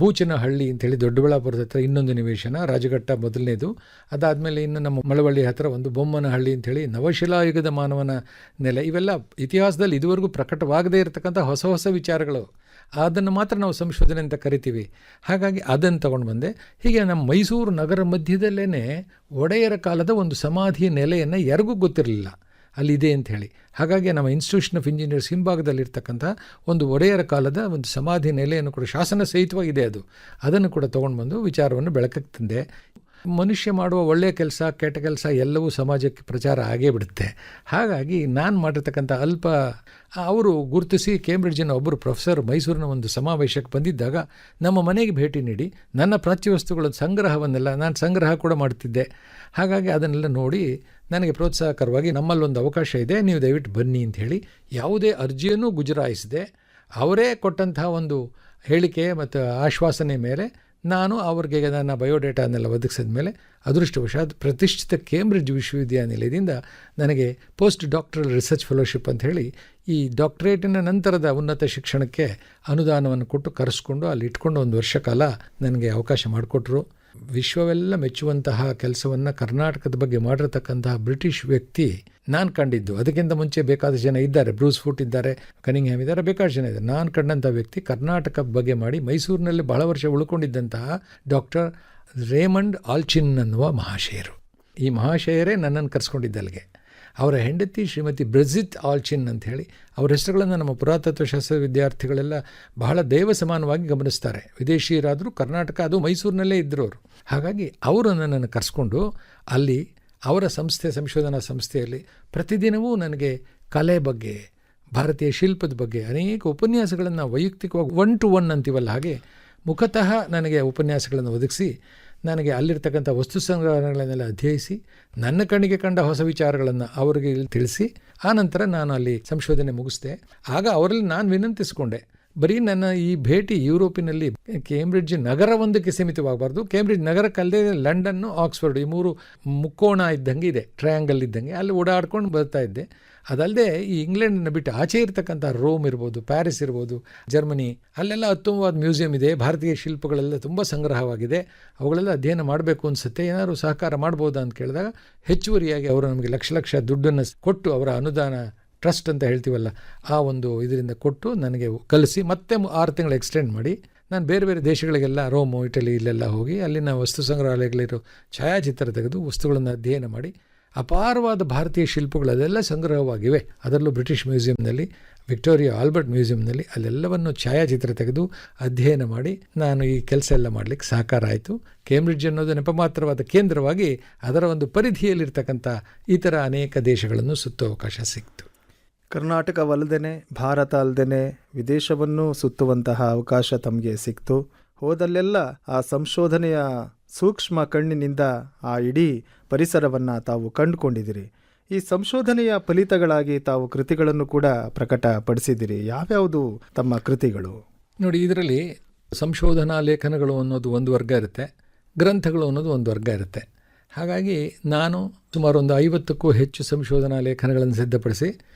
[SPEAKER 3] ಬೂಚನಹಳ್ಳಿ ಅಂತೇಳಿ ದೊಡ್ಡಬಳ್ಳಾಪುರದ ಹತ್ರ ಇನ್ನೊಂದು ನಿವೇಶನ, ರಾಜಘಟ್ಟ ಮೊದಲನೇದು. ಅದಾದಮೇಲೆ ಇನ್ನು ನಮ್ಮ ಮಳವಳ್ಳಿ ಹತ್ತಿರ ಒಂದು ಬೊಮ್ಮನಹಳ್ಳಿ ಅಂಥೇಳಿ ನವಶಿಲಾಯುಗದ ಮಾನವನ ನೆಲೆ. ಇವೆಲ್ಲ ಇತಿಹಾಸದಲ್ಲಿ ಇದುವರೆಗೂ ಪ್ರಕಟವಾಗದೇ ಇರತಕ್ಕಂಥ ಹೊಸ ಹೊಸ ವಿಚಾರಗಳು. ಅದನ್ನು ಮಾತ್ರ ನಾವು ಸಂಶೋಧನೆ ಅಂತ ಕರಿತೀವಿ. ಹಾಗಾಗಿ ಅದನ್ನು ತಗೊಂಡು ಬಂದೆ. ಹೀಗೆ ನಮ್ಮ ಮೈಸೂರು ನಗರ ಮಧ್ಯದಲ್ಲೇ ಒಡೆಯರ ಕಾಲದ ಒಂದು ಸಮಾಧಿ ನೆಲೆಯನ್ನು ಯಾರಿಗೂ ಗೊತ್ತಿರಲಿಲ್ಲ ಅಲ್ಲಿದೆ ಅಂತ ಹೇಳಿ. ಹಾಗಾಗಿ ನಮ್ಮ ಇನ್ಸ್ಟಿಟ್ಯೂಷನ್ ಆಫ್ ಇಂಜಿನಿಯರ್ಸ್ ಹಿಂಭಾಗದಲ್ಲಿರ್ತಕ್ಕಂಥ ಒಂದು ಒಡೆಯರ ಕಾಲದ ಒಂದು ಸಮಾಧಿ ನೆಲೆಯನ್ನು ಕೂಡ ಶಾಸನ ಸಹಿತವಾಗಿದೆ. ಅದನ್ನು ಕೂಡ ತೊಗೊಂಡು ಬಂದು ವಿಚಾರವನ್ನು ಬೆಳಕಕ್ಕೆ ತಂದೆ. ಮನುಷ್ಯ ಮಾಡುವ ಒಳ್ಳೆಯ ಕೆಲಸ ಕೆಟ್ಟ ಕೆಲಸ ಎಲ್ಲವೂ ಸಮಾಜಕ್ಕೆ ಪ್ರಚಾರ ಆಗೇ ಬಿಡುತ್ತೆ. ಹಾಗಾಗಿ ನಾನು ಮಾಡಿರ್ತಕ್ಕಂಥ ಅಲ್ಪ ಅವರು ಗುರುತಿಸಿ ಕೇಂಬ್ರಿಡ್ಜಿನ ಒಬ್ಬರು ಪ್ರೊಫೆಸರ್ ಮೈಸೂರಿನ ಒಂದು ಸಮಾವೇಶಕ್ಕೆ ಬಂದಿದ್ದಾಗ ನಮ್ಮ ಮನೆಗೆ ಭೇಟಿ ನೀಡಿ ನನ್ನ ಪ್ರಾಚ್ಯ ವಸ್ತುಗಳ ಸಂಗ್ರಹವನ್ನೆಲ್ಲ ನಾನು ಸಂಗ್ರಹ ಕೂಡ ಮಾಡ್ತಿದ್ದೆ. ಹಾಗಾಗಿ ಅದನ್ನೆಲ್ಲ ನೋಡಿ ನನಗೆ ಪ್ರೋತ್ಸಾಹಕರವಾಗಿ ನಮ್ಮಲ್ಲೊಂದು ಅವಕಾಶ ಇದೆ, ನೀವು ದಯವಿಟ್ಟು ಬನ್ನಿ ಅಂತ ಹೇಳಿ ಯಾವುದೇ ಅರ್ಜಿಯನ್ನು ಗುಜರಾಯಿಸದೆ ಅವರೇ ಕೊಟ್ಟಂತಹ ಒಂದು ಹೇಳಿಕೆ ಮತ್ತು ಆಶ್ವಾಸನೆ ಮೇಲೆ ನಾನು ಅವ್ರಿಗೆ ನನ್ನ ಬಯೋಡೇಟಾನೆಲ್ಲ ಒದಗಿಸಿದ ಮೇಲೆ ಅದೃಷ್ಟವಶಾತ್ ಪ್ರತಿಷ್ಠಿತ ಕೇಂಬ್ರಿಡ್ಜ್ ವಿಶ್ವವಿದ್ಯಾನಿಲಯದಿಂದ ನನಗೆ ಪೋಸ್ಟ್ ಡಾಕ್ಟರಲ್ ರಿಸರ್ಚ್ ಫೆಲೋಶಿಪ್ ಅಂತ ಹೇಳಿ ಈ ಡಾಕ್ಟರೇಟಿನ ನಂತರದ ಉನ್ನತ ಶಿಕ್ಷಣಕ್ಕೆ ಅನುದಾನವನ್ನು ಕೊಟ್ಟು ಕರೆಸ್ಕೊಂಡು ಅಲ್ಲಿ ಇಟ್ಕೊಂಡು 1 ವರ್ಷ ಕಾಲ ನನಗೆ ಅವಕಾಶ ಮಾಡಿಕೊಟ್ರು. ವಿಶ್ವವೆಲ್ಲ ಮೆಚ್ಚುವಂತಹ ಕೆಲಸವನ್ನು ಕರ್ನಾಟಕದ ಬಗ್ಗೆ ಮಾಡಿರತಕ್ಕಂತಹ ಬ್ರಿಟಿಷ್ ವ್ಯಕ್ತಿ ನಾನು ಕಂಡಿದ್ದು. ಅದಕ್ಕಿಂತ ಮುಂಚೆ ಬೇಕಾದ ಜನ ಇದ್ದಾರೆ, ಬ್ರೂಸ್ ಫೂಟ್ ಇದ್ದಾರೆ, ಕನಿಂಗ್ಹ್ಯಾಮ್ ಇದ್ದಾರೆ, ಬೇಕಾದ ಜನ ಇದ್ದಾರೆ. ನಾನು ಕಂಡಂಥ ವ್ಯಕ್ತಿ ಕರ್ನಾಟಕ ಬಗ್ಗೆ ಮಾಡಿ ಮೈಸೂರಿನಲ್ಲಿ ಬಹಳ ವರ್ಷ ಉಳ್ಕೊಂಡಿದ್ದಂತಹ ಡಾಕ್ಟರ್ ರೇಮಂಡ್ ಆಲ್ಚಿನ್ ಅನ್ನುವ ಮಹಾಶಯರು. ಈ ಮಹಾಶಯರೇ ನನ್ನನ್ನು ಕರೆಸ್ಕೊಂಡಿದ್ದ ಅಲ್ಲಿಗೆ. ಅವರ ಹೆಂಡತಿ ಶ್ರೀಮತಿ ಬ್ರೆಜಿತ್ ಆಲ್ಚಿನ್ ಅಂಥೇಳಿ, ಅವರ ಹೆಸರುಗಳನ್ನು ನಮ್ಮ ಪುರಾತತ್ವಶಾಸ್ತ್ರ ವಿದ್ಯಾರ್ಥಿಗಳೆಲ್ಲ ಬಹಳ ದೈವ ಸಮಾನವಾಗಿ ಗಮನಿಸ್ತಾರೆ. ವಿದೇಶಿಯರಾದರೂ ಕರ್ನಾಟಕ, ಅದು ಮೈಸೂರಿನಲ್ಲೇ ಇದ್ದರು ಅವರು. ಹಾಗಾಗಿ ಅವರು ನನ್ನನ್ನು ಕರೆಸ್ಕೊಂಡು ಅಲ್ಲಿ ಅವರ ಸಂಶೋಧನಾ ಸಂಸ್ಥೆಯಲ್ಲಿ ಪ್ರತಿದಿನವೂ ನನಗೆ ಕಲೆ ಬಗ್ಗೆ, ಭಾರತೀಯ ಶಿಲ್ಪದ ಬಗ್ಗೆ ಅನೇಕ ಉಪನ್ಯಾಸಗಳನ್ನು ವೈಯಕ್ತಿಕವಾಗಿ 1 to 1 ಅಂತೀವಲ್ಲ ಹಾಗೆ ಮುಖತಃ ನನಗೆ ಉಪನ್ಯಾಸಗಳನ್ನು ಒದಗಿಸಿ ನನಗೆ ಅಲ್ಲಿರ್ತಕ್ಕಂಥ ವಸ್ತು ಸಂಗ್ರಹಣೆಗಳನ್ನೆಲ್ಲ ಅಧ್ಯಯಿಸಿ ನನ್ನ ಕಣ್ಣಿಗೆ ಕಂಡ ಹೊಸ ವಿಚಾರಗಳನ್ನು ಅವರಿಗೆ ತಿಳಿಸಿ ಆನಂತರ ನಾನು ಅಲ್ಲಿ ಸಂಶೋಧನೆ ಮುಗಿಸಿದೆ. ಆಗ ಅವರಲ್ಲಿ ನಾನು ವಿನಂತಿಸಿಕೊಂಡೆ, ಬರೀ ನನ್ನ ಈ ಭೇಟಿ ಯುರೋಪಿನಲ್ಲಿ ಕೇಂಬ್ರಿಡ್ಜ್ ನಗರ ಒಂದಕ್ಕೆ ಸೀಮಿತವಾಗಬಾರ್ದು. ಕೇಂಬ್ರಿಡ್ಜ್ ನಗರಕ್ಕಲ್ಲದೆ ಲಂಡನ್ನು, ಆಕ್ಸ್ಫರ್ಡ್ ಈ 3 ಮುಕ್ಕೋಣ ಇದ್ದಂಗೆ ಇದೆ, ಟ್ರಯಾಂಗಲ್ ಇದ್ದಂಗೆ, ಅಲ್ಲಿ ಓಡಾಡ್ಕೊಂಡು ಬರ್ತಾ ಇದ್ದೆ. ಅದಲ್ಲದೆ ಈ ಇಂಗ್ಲೆಂಡನ್ನು ಬಿಟ್ಟು ಆಚೆ ಇರತಕ್ಕಂಥ ರೋಮ್ ಇರ್ಬೋದು, ಪ್ಯಾರಿಸ್ ಇರ್ಬೋದು, ಜರ್ಮನಿ, ಅಲ್ಲೆಲ್ಲ ಅತ್ಯುತ್ತಮವಾದ ಮ್ಯೂಸಿಯಂ ಇದೆ, ಭಾರತೀಯ ಶಿಲ್ಪಗಳೆಲ್ಲ ತುಂಬ ಸಂಗ್ರಹವಾಗಿದೆ, ಅವುಗಳೆಲ್ಲ ಅಧ್ಯಯನ ಮಾಡಬೇಕು ಅನಿಸುತ್ತೆ, ಏನಾದರೂ ಸಹಕಾರ ಮಾಡ್ಬೋದಾ ಅಂತ ಕೇಳಿದಾಗ ಹೆಚ್ಚುವರಿಯಾಗಿ ಅವರು ನಮಗೆ ಲಕ್ಷ ದುಡ್ಡನ್ನು ಕೊಟ್ಟು, ಅವರ ಅನುದಾನ ಟ್ರಸ್ಟ್ ಅಂತ ಹೇಳ್ತೀವಲ್ಲ ಆ ಒಂದು ಇದರಿಂದ ಕೊಟ್ಟು ನನಗೆ ಕಲಿಸಿ ಮತ್ತೆ 6 ತಿಂಗಳು ಎಕ್ಸ್ಟೆಂಡ್ ಮಾಡಿ ನಾನು ಬೇರೆ ಬೇರೆ ದೇಶಗಳಿಗೆಲ್ಲ ರೋಮು, ಇಟಲಿ ಇಲ್ಲೆಲ್ಲ ಹೋಗಿ ಅಲ್ಲಿನ ವಸ್ತು ಸಂಗ್ರಹಾಲಯಗಳಿರೋ ಛಾಯಾಚಿತ್ರ ತೆಗೆದು ವಸ್ತುಗಳನ್ನು ಅಧ್ಯಯನ ಮಾಡಿ ಅಪಾರವಾದ ಭಾರತೀಯ ಶಿಲ್ಪಗಳೆಲ್ಲ ಸಂಗ್ರಹವಾಗಿವೆ. ಅದರಲ್ಲೂ ಬ್ರಿಟಿಷ್ ಮ್ಯೂಸಿಯಂನಲ್ಲಿ, ವಿಕ್ಟೋರಿಯಾ ಆಲ್ಬರ್ಟ್ ಮ್ಯೂಸಿಯಂನಲ್ಲಿ ಅಲ್ಲೆಲ್ಲವನ್ನು ಛಾಯಾಚಿತ್ರ ತೆಗೆದು ಅಧ್ಯಯನ ಮಾಡಿ ನಾನು ಈ ಕೆಲಸ ಎಲ್ಲ ಮಾಡಲಿಕ್ಕೆ ಸಹಕಾರ ಆಯಿತು. ಕೇಂಬ್ರಿಡ್ಜ್ ಅನ್ನೋದು ನೆಪಮಾತ್ರವಾದ ಕೇಂದ್ರವಾಗಿ ಅದರ ಒಂದು ಪರಿಧಿಯಲ್ಲಿರ್ತಕ್ಕಂಥ ಇತರ ಅನೇಕ ದೇಶಗಳನ್ನು ಸುತ್ತುವ ಅವಕಾಶ ಸಿಕ್ತು.
[SPEAKER 2] ಕರ್ನಾಟಕವಲ್ಲದೇ ಭಾರತ ಅಲ್ಲದೇ ವಿದೇಶವನ್ನು ಸುತ್ತುವಂತಹ ಅವಕಾಶ ತಮಗೆ ಸಿಕ್ತು. ಹೋದಲ್ಲೆಲ್ಲ ಆ ಸಂಶೋಧನೆಯ ಸೂಕ್ಷ್ಮ ಕಣ್ಣಿನಿಂದ ಆ ಇಡೀ ಪರಿಸರವನ್ನು ತಾವು ಕಂಡುಕೊಂಡಿದ್ದೀರಿ. ಈ ಸಂಶೋಧನೆಯ ಫಲಿತಗಳಾಗಿ ತಾವು ಕೃತಿಗಳನ್ನು ಕೂಡ ಪ್ರಕಟಪಡಿಸಿದಿರಿ. ಯಾವ್ಯಾವುದು ತಮ್ಮ ಕೃತಿಗಳು?
[SPEAKER 3] ನೋಡಿ, ಇದರಲ್ಲಿ ಸಂಶೋಧನಾ ಲೇಖನಗಳು ಅನ್ನೋದು ಒಂದು ವರ್ಗ ಇರುತ್ತೆ, ಗ್ರಂಥಗಳು ಅನ್ನೋದು ಒಂದು ವರ್ಗ ಇರುತ್ತೆ. ಹಾಗಾಗಿ ನಾನು ಸುಮಾರು ಒಂದು 50ಕ್ಕೂ ಹೆಚ್ಚು ಸಂಶೋಧನಾ ಲೇಖನಗಳನ್ನು ಸಿದ್ಧಪಡಿಸಿ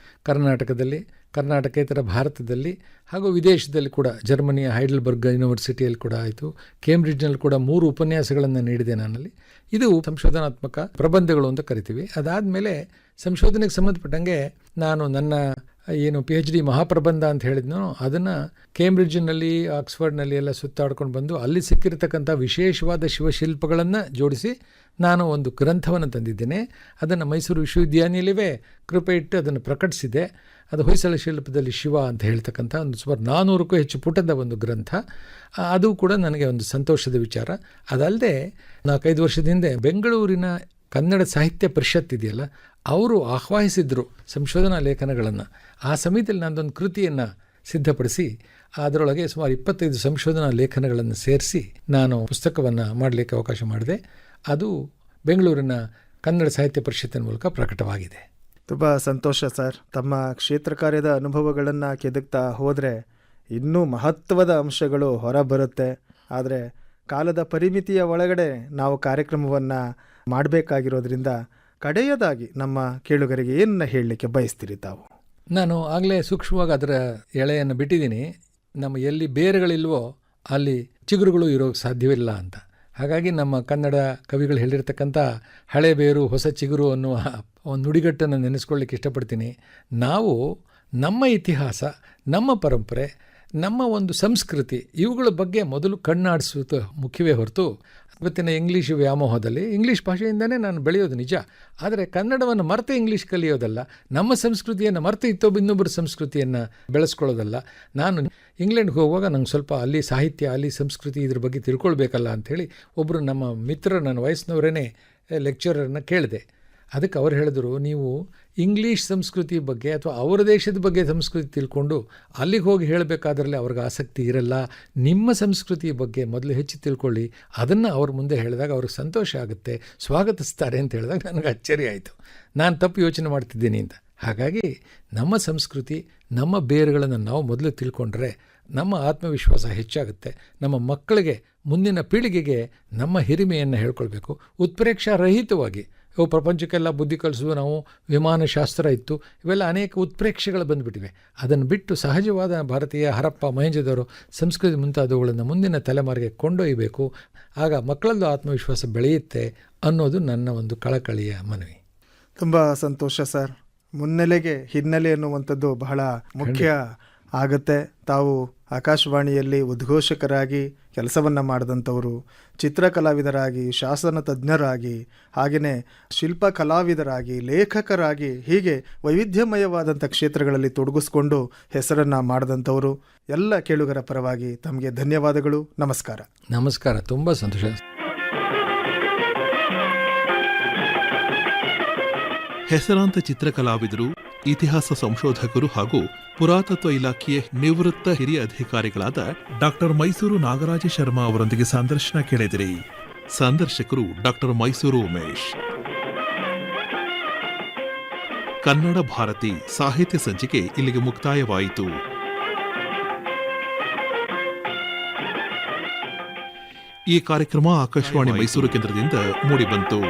[SPEAKER 3] ಕರ್ನಾಟಕದಲ್ಲಿ ಕರ್ನಾಟಕೇತರ ಭಾರತದಲ್ಲಿ ಹಾಗೂ ವಿದೇಶದಲ್ಲಿ ಕೂಡ ಜರ್ಮನಿಯ ಹೈಡೆಲ್ಬರ್ಗ್ ಯೂನಿವರ್ಸಿಟಿಯಲ್ಲಿ ಕೂಡ ಆಯಿತು, ಕೇಂಬ್ರಿಡ್ಜ್ನಲ್ಲಿ ಕೂಡ 3 ಉಪನ್ಯಾಸಗಳನ್ನು ನೀಡಿದೆ ನಾನಲ್ಲಿ. ಇದು ಸಂಶೋಧನಾತ್ಮಕ ಪ್ರಬಂಧಗಳು ಅಂತ ಕರಿತೀವಿ. ಅದಾದಮೇಲೆ ಸಂಶೋಧನೆಗೆ ಸಂಬಂಧಪಟ್ಟಂಗೆ ನಾನು ನನ್ನ ಏನು PhD ಮಹಾಪ್ರಬಂಧ ಅಂತ ಹೇಳಿದ್ನೋ ಅದನ್ನು ಕೇಂಬ್ರಿಡ್ಜ್ನಲ್ಲಿ ಆಕ್ಸ್ಫರ್ಡ್ನಲ್ಲಿ ಎಲ್ಲ ಸುತ್ತಾಡ್ಕೊಂಡು ಬಂದು ಅಲ್ಲಿ ಸಿಕ್ಕಿರತಕ್ಕಂಥ ವಿಶೇಷವಾದ ಶಿವಶಿಲ್ಪಗಳನ್ನು ಜೋಡಿಸಿ ನಾನು ಒಂದು ಗ್ರಂಥವನ್ನು ತಂದಿದ್ದೇನೆ. ಅದನ್ನು ಮೈಸೂರು ವಿಶ್ವವಿದ್ಯಾನಿಲಯವೇ ಕೃಪೆ ಇಟ್ಟು ಅದನ್ನು ಪ್ರಕಟಿಸಿದೆ. ಅದು ಹೊಯ್ಸಳ ಶಿಲ್ಪದಲ್ಲಿ ಶಿವ ಅಂತ ಹೇಳ್ತಕ್ಕಂಥ ಒಂದು ಸುಮಾರು 400ಕ್ಕೂ ಹೆಚ್ಚು ಪುಟದ ಒಂದು ಗ್ರಂಥ. ಅದು ಕೂಡ ನನಗೆ ಒಂದು ಸಂತೋಷದ ವಿಚಾರ. ಅದಲ್ಲದೆ 4-5 ವರ್ಷದ ಹಿಂದೆ ಬೆಂಗಳೂರಿನ ಕನ್ನಡ ಸಾಹಿತ್ಯ ಪರಿಷತ್ ಇದೆಯಲ್ಲ, ಅವರು ಆಹ್ವಾನಿಸಿದ್ರು ಸಂಶೋಧನಾ ಲೇಖನಗಳನ್ನು. ಆ ಸಮಯದಲ್ಲಿ ನಾನೊಂದು ಕೃತಿಯನ್ನು ಸಿದ್ಧಪಡಿಸಿ ಅದರೊಳಗೆ ಸುಮಾರು 25 ಸಂಶೋಧನಾ ಲೇಖನಗಳನ್ನು ಸೇರಿಸಿ ನಾನು ಪುಸ್ತಕವನ್ನು ಮಾಡಲಿಕ್ಕೆ ಅವಕಾಶ ಮಾಡಿದೆ. ಅದು ಬೆಂಗಳೂರಿನ ಕನ್ನಡ ಸಾಹಿತ್ಯ ಪರಿಷತ್ತಿನ ಮೂಲಕ ಪ್ರಕಟವಾಗಿದೆ.
[SPEAKER 2] ತುಂಬ ಸಂತೋಷ ಸರ್. ತಮ್ಮ ಕ್ಷೇತ್ರ ಕಾರ್ಯದ ಅನುಭವಗಳನ್ನು ಕೆದಕ್ತಾ ಹೋದರೆ ಇನ್ನೂ ಮಹತ್ವದ ಅಂಶಗಳು ಹೊರಬರುತ್ತೆ. ಆದರೆ ಕಾಲದ ಪರಿಮಿತಿಯ ಒಳಗಡೆ ನಾವು ಕಾರ್ಯಕ್ರಮವನ್ನು ಮಾಡಬೇಕಾಗಿರೋದ್ರಿಂದ ಕಡೆಯದಾಗಿ ನಮ್ಮ ಕೇಳುಗರಿಗೆ ಏನನ್ನ ಹೇಳಲಿಕ್ಕೆ ಬಯಸ್ತೀರಿ ತಾವು?
[SPEAKER 3] ನಾನು ಆಗಲೇ ಸೂಕ್ಷ್ಮವಾಗಿ ಅದರ ಎಳೆಯನ್ನು ಬಿಟ್ಟಿದ್ದೀನಿ. ನಮ್ಮ ಎಲ್ಲಿ ಬೇರುಗಳಿಲ್ವೋ ಅಲ್ಲಿ ಚಿಗುರುಗಳು ಇರೋಕ್ಕೆ ಸಾಧ್ಯವಿಲ್ಲ ಅಂತ. ಹಾಗಾಗಿ ನಮ್ಮ ಕನ್ನಡ ಕವಿಗಳು ಹೇಳಿರ್ತಕ್ಕಂಥ ಹಳೆ ಬೇರು ಹೊಸ ಚಿಗುರು ಅನ್ನುವ ಒಂದು ನುಡಿಗಟ್ಟನ್ನು ನೆನೆಸ್ಕೊಳ್ಳಿಕ್ಕೆ ಇಷ್ಟಪಡ್ತೀನಿ. ನಾವು ನಮ್ಮ ಇತಿಹಾಸ, ನಮ್ಮ ಪರಂಪರೆ, ನಮ್ಮ ಒಂದು ಸಂಸ್ಕೃತಿ ಇವುಗಳ ಬಗ್ಗೆ ಮೊದಲು ಕಣ್ಣಾಡಿಸುವುದು ಮುಖ್ಯವೇ ಹೊರತು ಇವತ್ತಿನ ಇಂಗ್ಲೀಷ್ ವ್ಯಾಮೋಹದಲ್ಲಿ ಇಂಗ್ಲೀಷ್ ಭಾಷೆಯಿಂದನೇ ನಾನು ಬೆಳೆಯೋದು ನಿಜ. ಆದರೆ ಕನ್ನಡವನ್ನು ಮರೆತು ಇಂಗ್ಲೀಷ್ ಕಲಿಯೋದಲ್ಲ, ನಮ್ಮ ಸಂಸ್ಕೃತಿಯನ್ನು ಮರೆತು ಇನ್ನೊಬ್ಬರ ಸಂಸ್ಕೃತಿಯನ್ನು ಬೆಳೆಸ್ಕೊಳ್ಳೋದಲ್ಲ. ನಾನು ಇಂಗ್ಲೆಂಡ್ಗೆ ಹೋಗುವಾಗ ನಂಗೆ ಸ್ವಲ್ಪ ಅಲ್ಲಿ ಸಾಹಿತ್ಯ, ಅಲ್ಲಿ ಸಂಸ್ಕೃತಿ ಇದ್ರ ಬಗ್ಗೆ ತಿಳ್ಕೊಳ್ಬೇಕಲ್ಲ ಅಂಥೇಳಿ ಒಬ್ಬರು ನಮ್ಮ ಮಿತ್ರರು, ನನ್ನ ವಯಸ್ಸಿನವರೇ ಲೆಕ್ಚರರ್ನ ಕೇಳಿದೆ. ಅದಕ್ಕೆ ಅವ್ರು ಹೇಳಿದ್ರು, ನೀವು ಇಂಗ್ಲೀಷ್ ಸಂಸ್ಕೃತಿ ಬಗ್ಗೆ ಅಥವಾ ಅವರ ದೇಶದ ಬಗ್ಗೆ ಸಂಸ್ಕೃತಿ ತಿಳ್ಕೊಂಡು ಅಲ್ಲಿಗೆ ಹೋಗಿ ಹೇಳಬೇಕಾದ್ರಲ್ಲಿ ಅವ್ರಿಗೆ ಆಸಕ್ತಿ ಇರಲ್ಲ. ನಿಮ್ಮ ಸಂಸ್ಕೃತಿ ಬಗ್ಗೆ ಮೊದಲು ಹೆಚ್ಚು ತಿಳ್ಕೊಳ್ಳಿ, ಅದನ್ನು ಅವ್ರ ಮುಂದೆ ಹೇಳಿದಾಗ ಅವ್ರಿಗೆ ಸಂತೋಷ ಆಗುತ್ತೆ, ಸ್ವಾಗತಿಸ್ತಾರೆ ಅಂತ ಹೇಳಿದಾಗ ನನಗೆ ಅಚ್ಚರಿ ಆಯಿತು. ನಾನು ತಪ್ಪು ಯೋಚನೆ ಮಾಡ್ತಿದ್ದೀನಿ ಅಂತ. ಹಾಗಾಗಿ ನಮ್ಮ ಸಂಸ್ಕೃತಿ, ನಮ್ಮ ಬೇರುಗಳನ್ನು ನಾವು ಮೊದಲು ತಿಳ್ಕೊಂಡ್ರೆ ನಮ್ಮ ಆತ್ಮವಿಶ್ವಾಸ ಹೆಚ್ಚಾಗುತ್ತೆ. ನಮ್ಮ ಮಕ್ಕಳಿಗೆ, ಮುಂದಿನ ಪೀಳಿಗೆಗೆ ನಮ್ಮ ಹಿರಿಮೆಯನ್ನು ಹೇಳ್ಕೊಳ್ಬೇಕು. ಉತ್ಪ್ರೇಕ್ಷಾ ರಹಿತವಾಗಿ ಪ್ರಪಂಚಕ್ಕೆಲ್ಲ ಬುದ್ಧಿ ಕಲಿಸುವ ನಾವು ವಿಮಾನಶಾಸ್ತ್ರ ಇತ್ತು, ಇವೆಲ್ಲ ಅನೇಕ ಉತ್ಪ್ರೇಕ್ಷೆಗಳು ಬಂದುಬಿಟ್ಟಿವೆ. ಅದನ್ನು ಬಿಟ್ಟು ಸಹಜವಾದ ಭಾರತೀಯ ಹರಪ್ಪ ಮೊಹೆಂಜೊದಾರೋ ಸಂಸ್ಕೃತಿ ಮುಂತಾದವುಗಳನ್ನು ಮುಂದಿನ ತಲೆಮಾರಿಗೆ ಕೊಂಡೊಯ್ಯಬೇಕು. ಆಗ ಮಕ್ಕಳಲ್ಲೂ ಆತ್ಮವಿಶ್ವಾಸ ಬೆಳೆಯುತ್ತೆ ಅನ್ನೋದು ನನ್ನ ಒಂದು ಕಳಕಳಿಯ ಮನವಿ.
[SPEAKER 2] ತುಂಬ ಸಂತೋಷ ಸರ್. ಮುನ್ನೆಲೆಗೆ ಹಿನ್ನೆಲೆ ಅನ್ನುವಂಥದ್ದು ಬಹಳ ಮುಖ್ಯ ಆಗುತ್ತೆ. ತಾವು ಆಕಾಶವಾಣಿಯಲ್ಲಿ ಉದ್ಘೋಷಕರಾಗಿ ಕೆಲಸವನ್ನು ಮಾಡಿದಂಥವರು, ಚಿತ್ರಕಲಾವಿದರಾಗಿ, ಶಾಸನ ತಜ್ಞರಾಗಿ, ಹಾಗೆಯೇ ಶಿಲ್ಪ ಕಲಾವಿದರಾಗಿ, ಲೇಖಕರಾಗಿ, ಹೀಗೆ ವೈವಿಧ್ಯಮಯವಾದಂಥ ಕ್ಷೇತ್ರಗಳಲ್ಲಿ ತೊಡಗಿಸ್ಕೊಂಡು ಹೆಸರನ್ನು ಮಾಡಿದಂಥವರು. ಎಲ್ಲ ಕೇಳುಗರ ಪರವಾಗಿ ತಮಗೆ ಧನ್ಯವಾದಗಳು. ನಮಸ್ಕಾರ.
[SPEAKER 3] ನಮಸ್ಕಾರ, ತುಂಬ ಸಂತೋಷ.
[SPEAKER 1] ಹೆಸರಾಂತ ಚಿತ್ರಕಲಾವಿದರು, ಇತಿಹಾಸ ಸಂಶೋಧಕರು ಹಾಗೂ ಪುರಾತತ್ವ ಇಲಾಖೆಯ ನಿವೃತ್ತ ಹಿರಿಯ ಅಧಿಕಾರಿಗಳಾದ ಡಾಕ್ಟರ್ ಮೈಸೂರು ನಾಗರಾಜ ಶರ್ಮಾ ಅವರೊಂದಿಗೆ ಸಂದರ್ಶನ ಕೇಳಿದಿರಿ. ಸಂದರ್ಶಕರು ಡಾಕ್ಟರ್ ಮೈಸೂರು ಉಮೇಶ್. ಕನ್ನಡ ಭಾರತಿ ಸಾಹಿತ್ಯ ಸಂಚಿಕೆ ಇಲ್ಲಿಗೆ ಮುಕ್ತಾಯವಾಯಿತು. ಈ ಕಾರ್ಯಕ್ರಮ ಆಕಾಶವಾಣಿ ಮೈಸೂರು ಕೇಂದ್ರದಿಂದ ಮೂಡಿಬಂತು.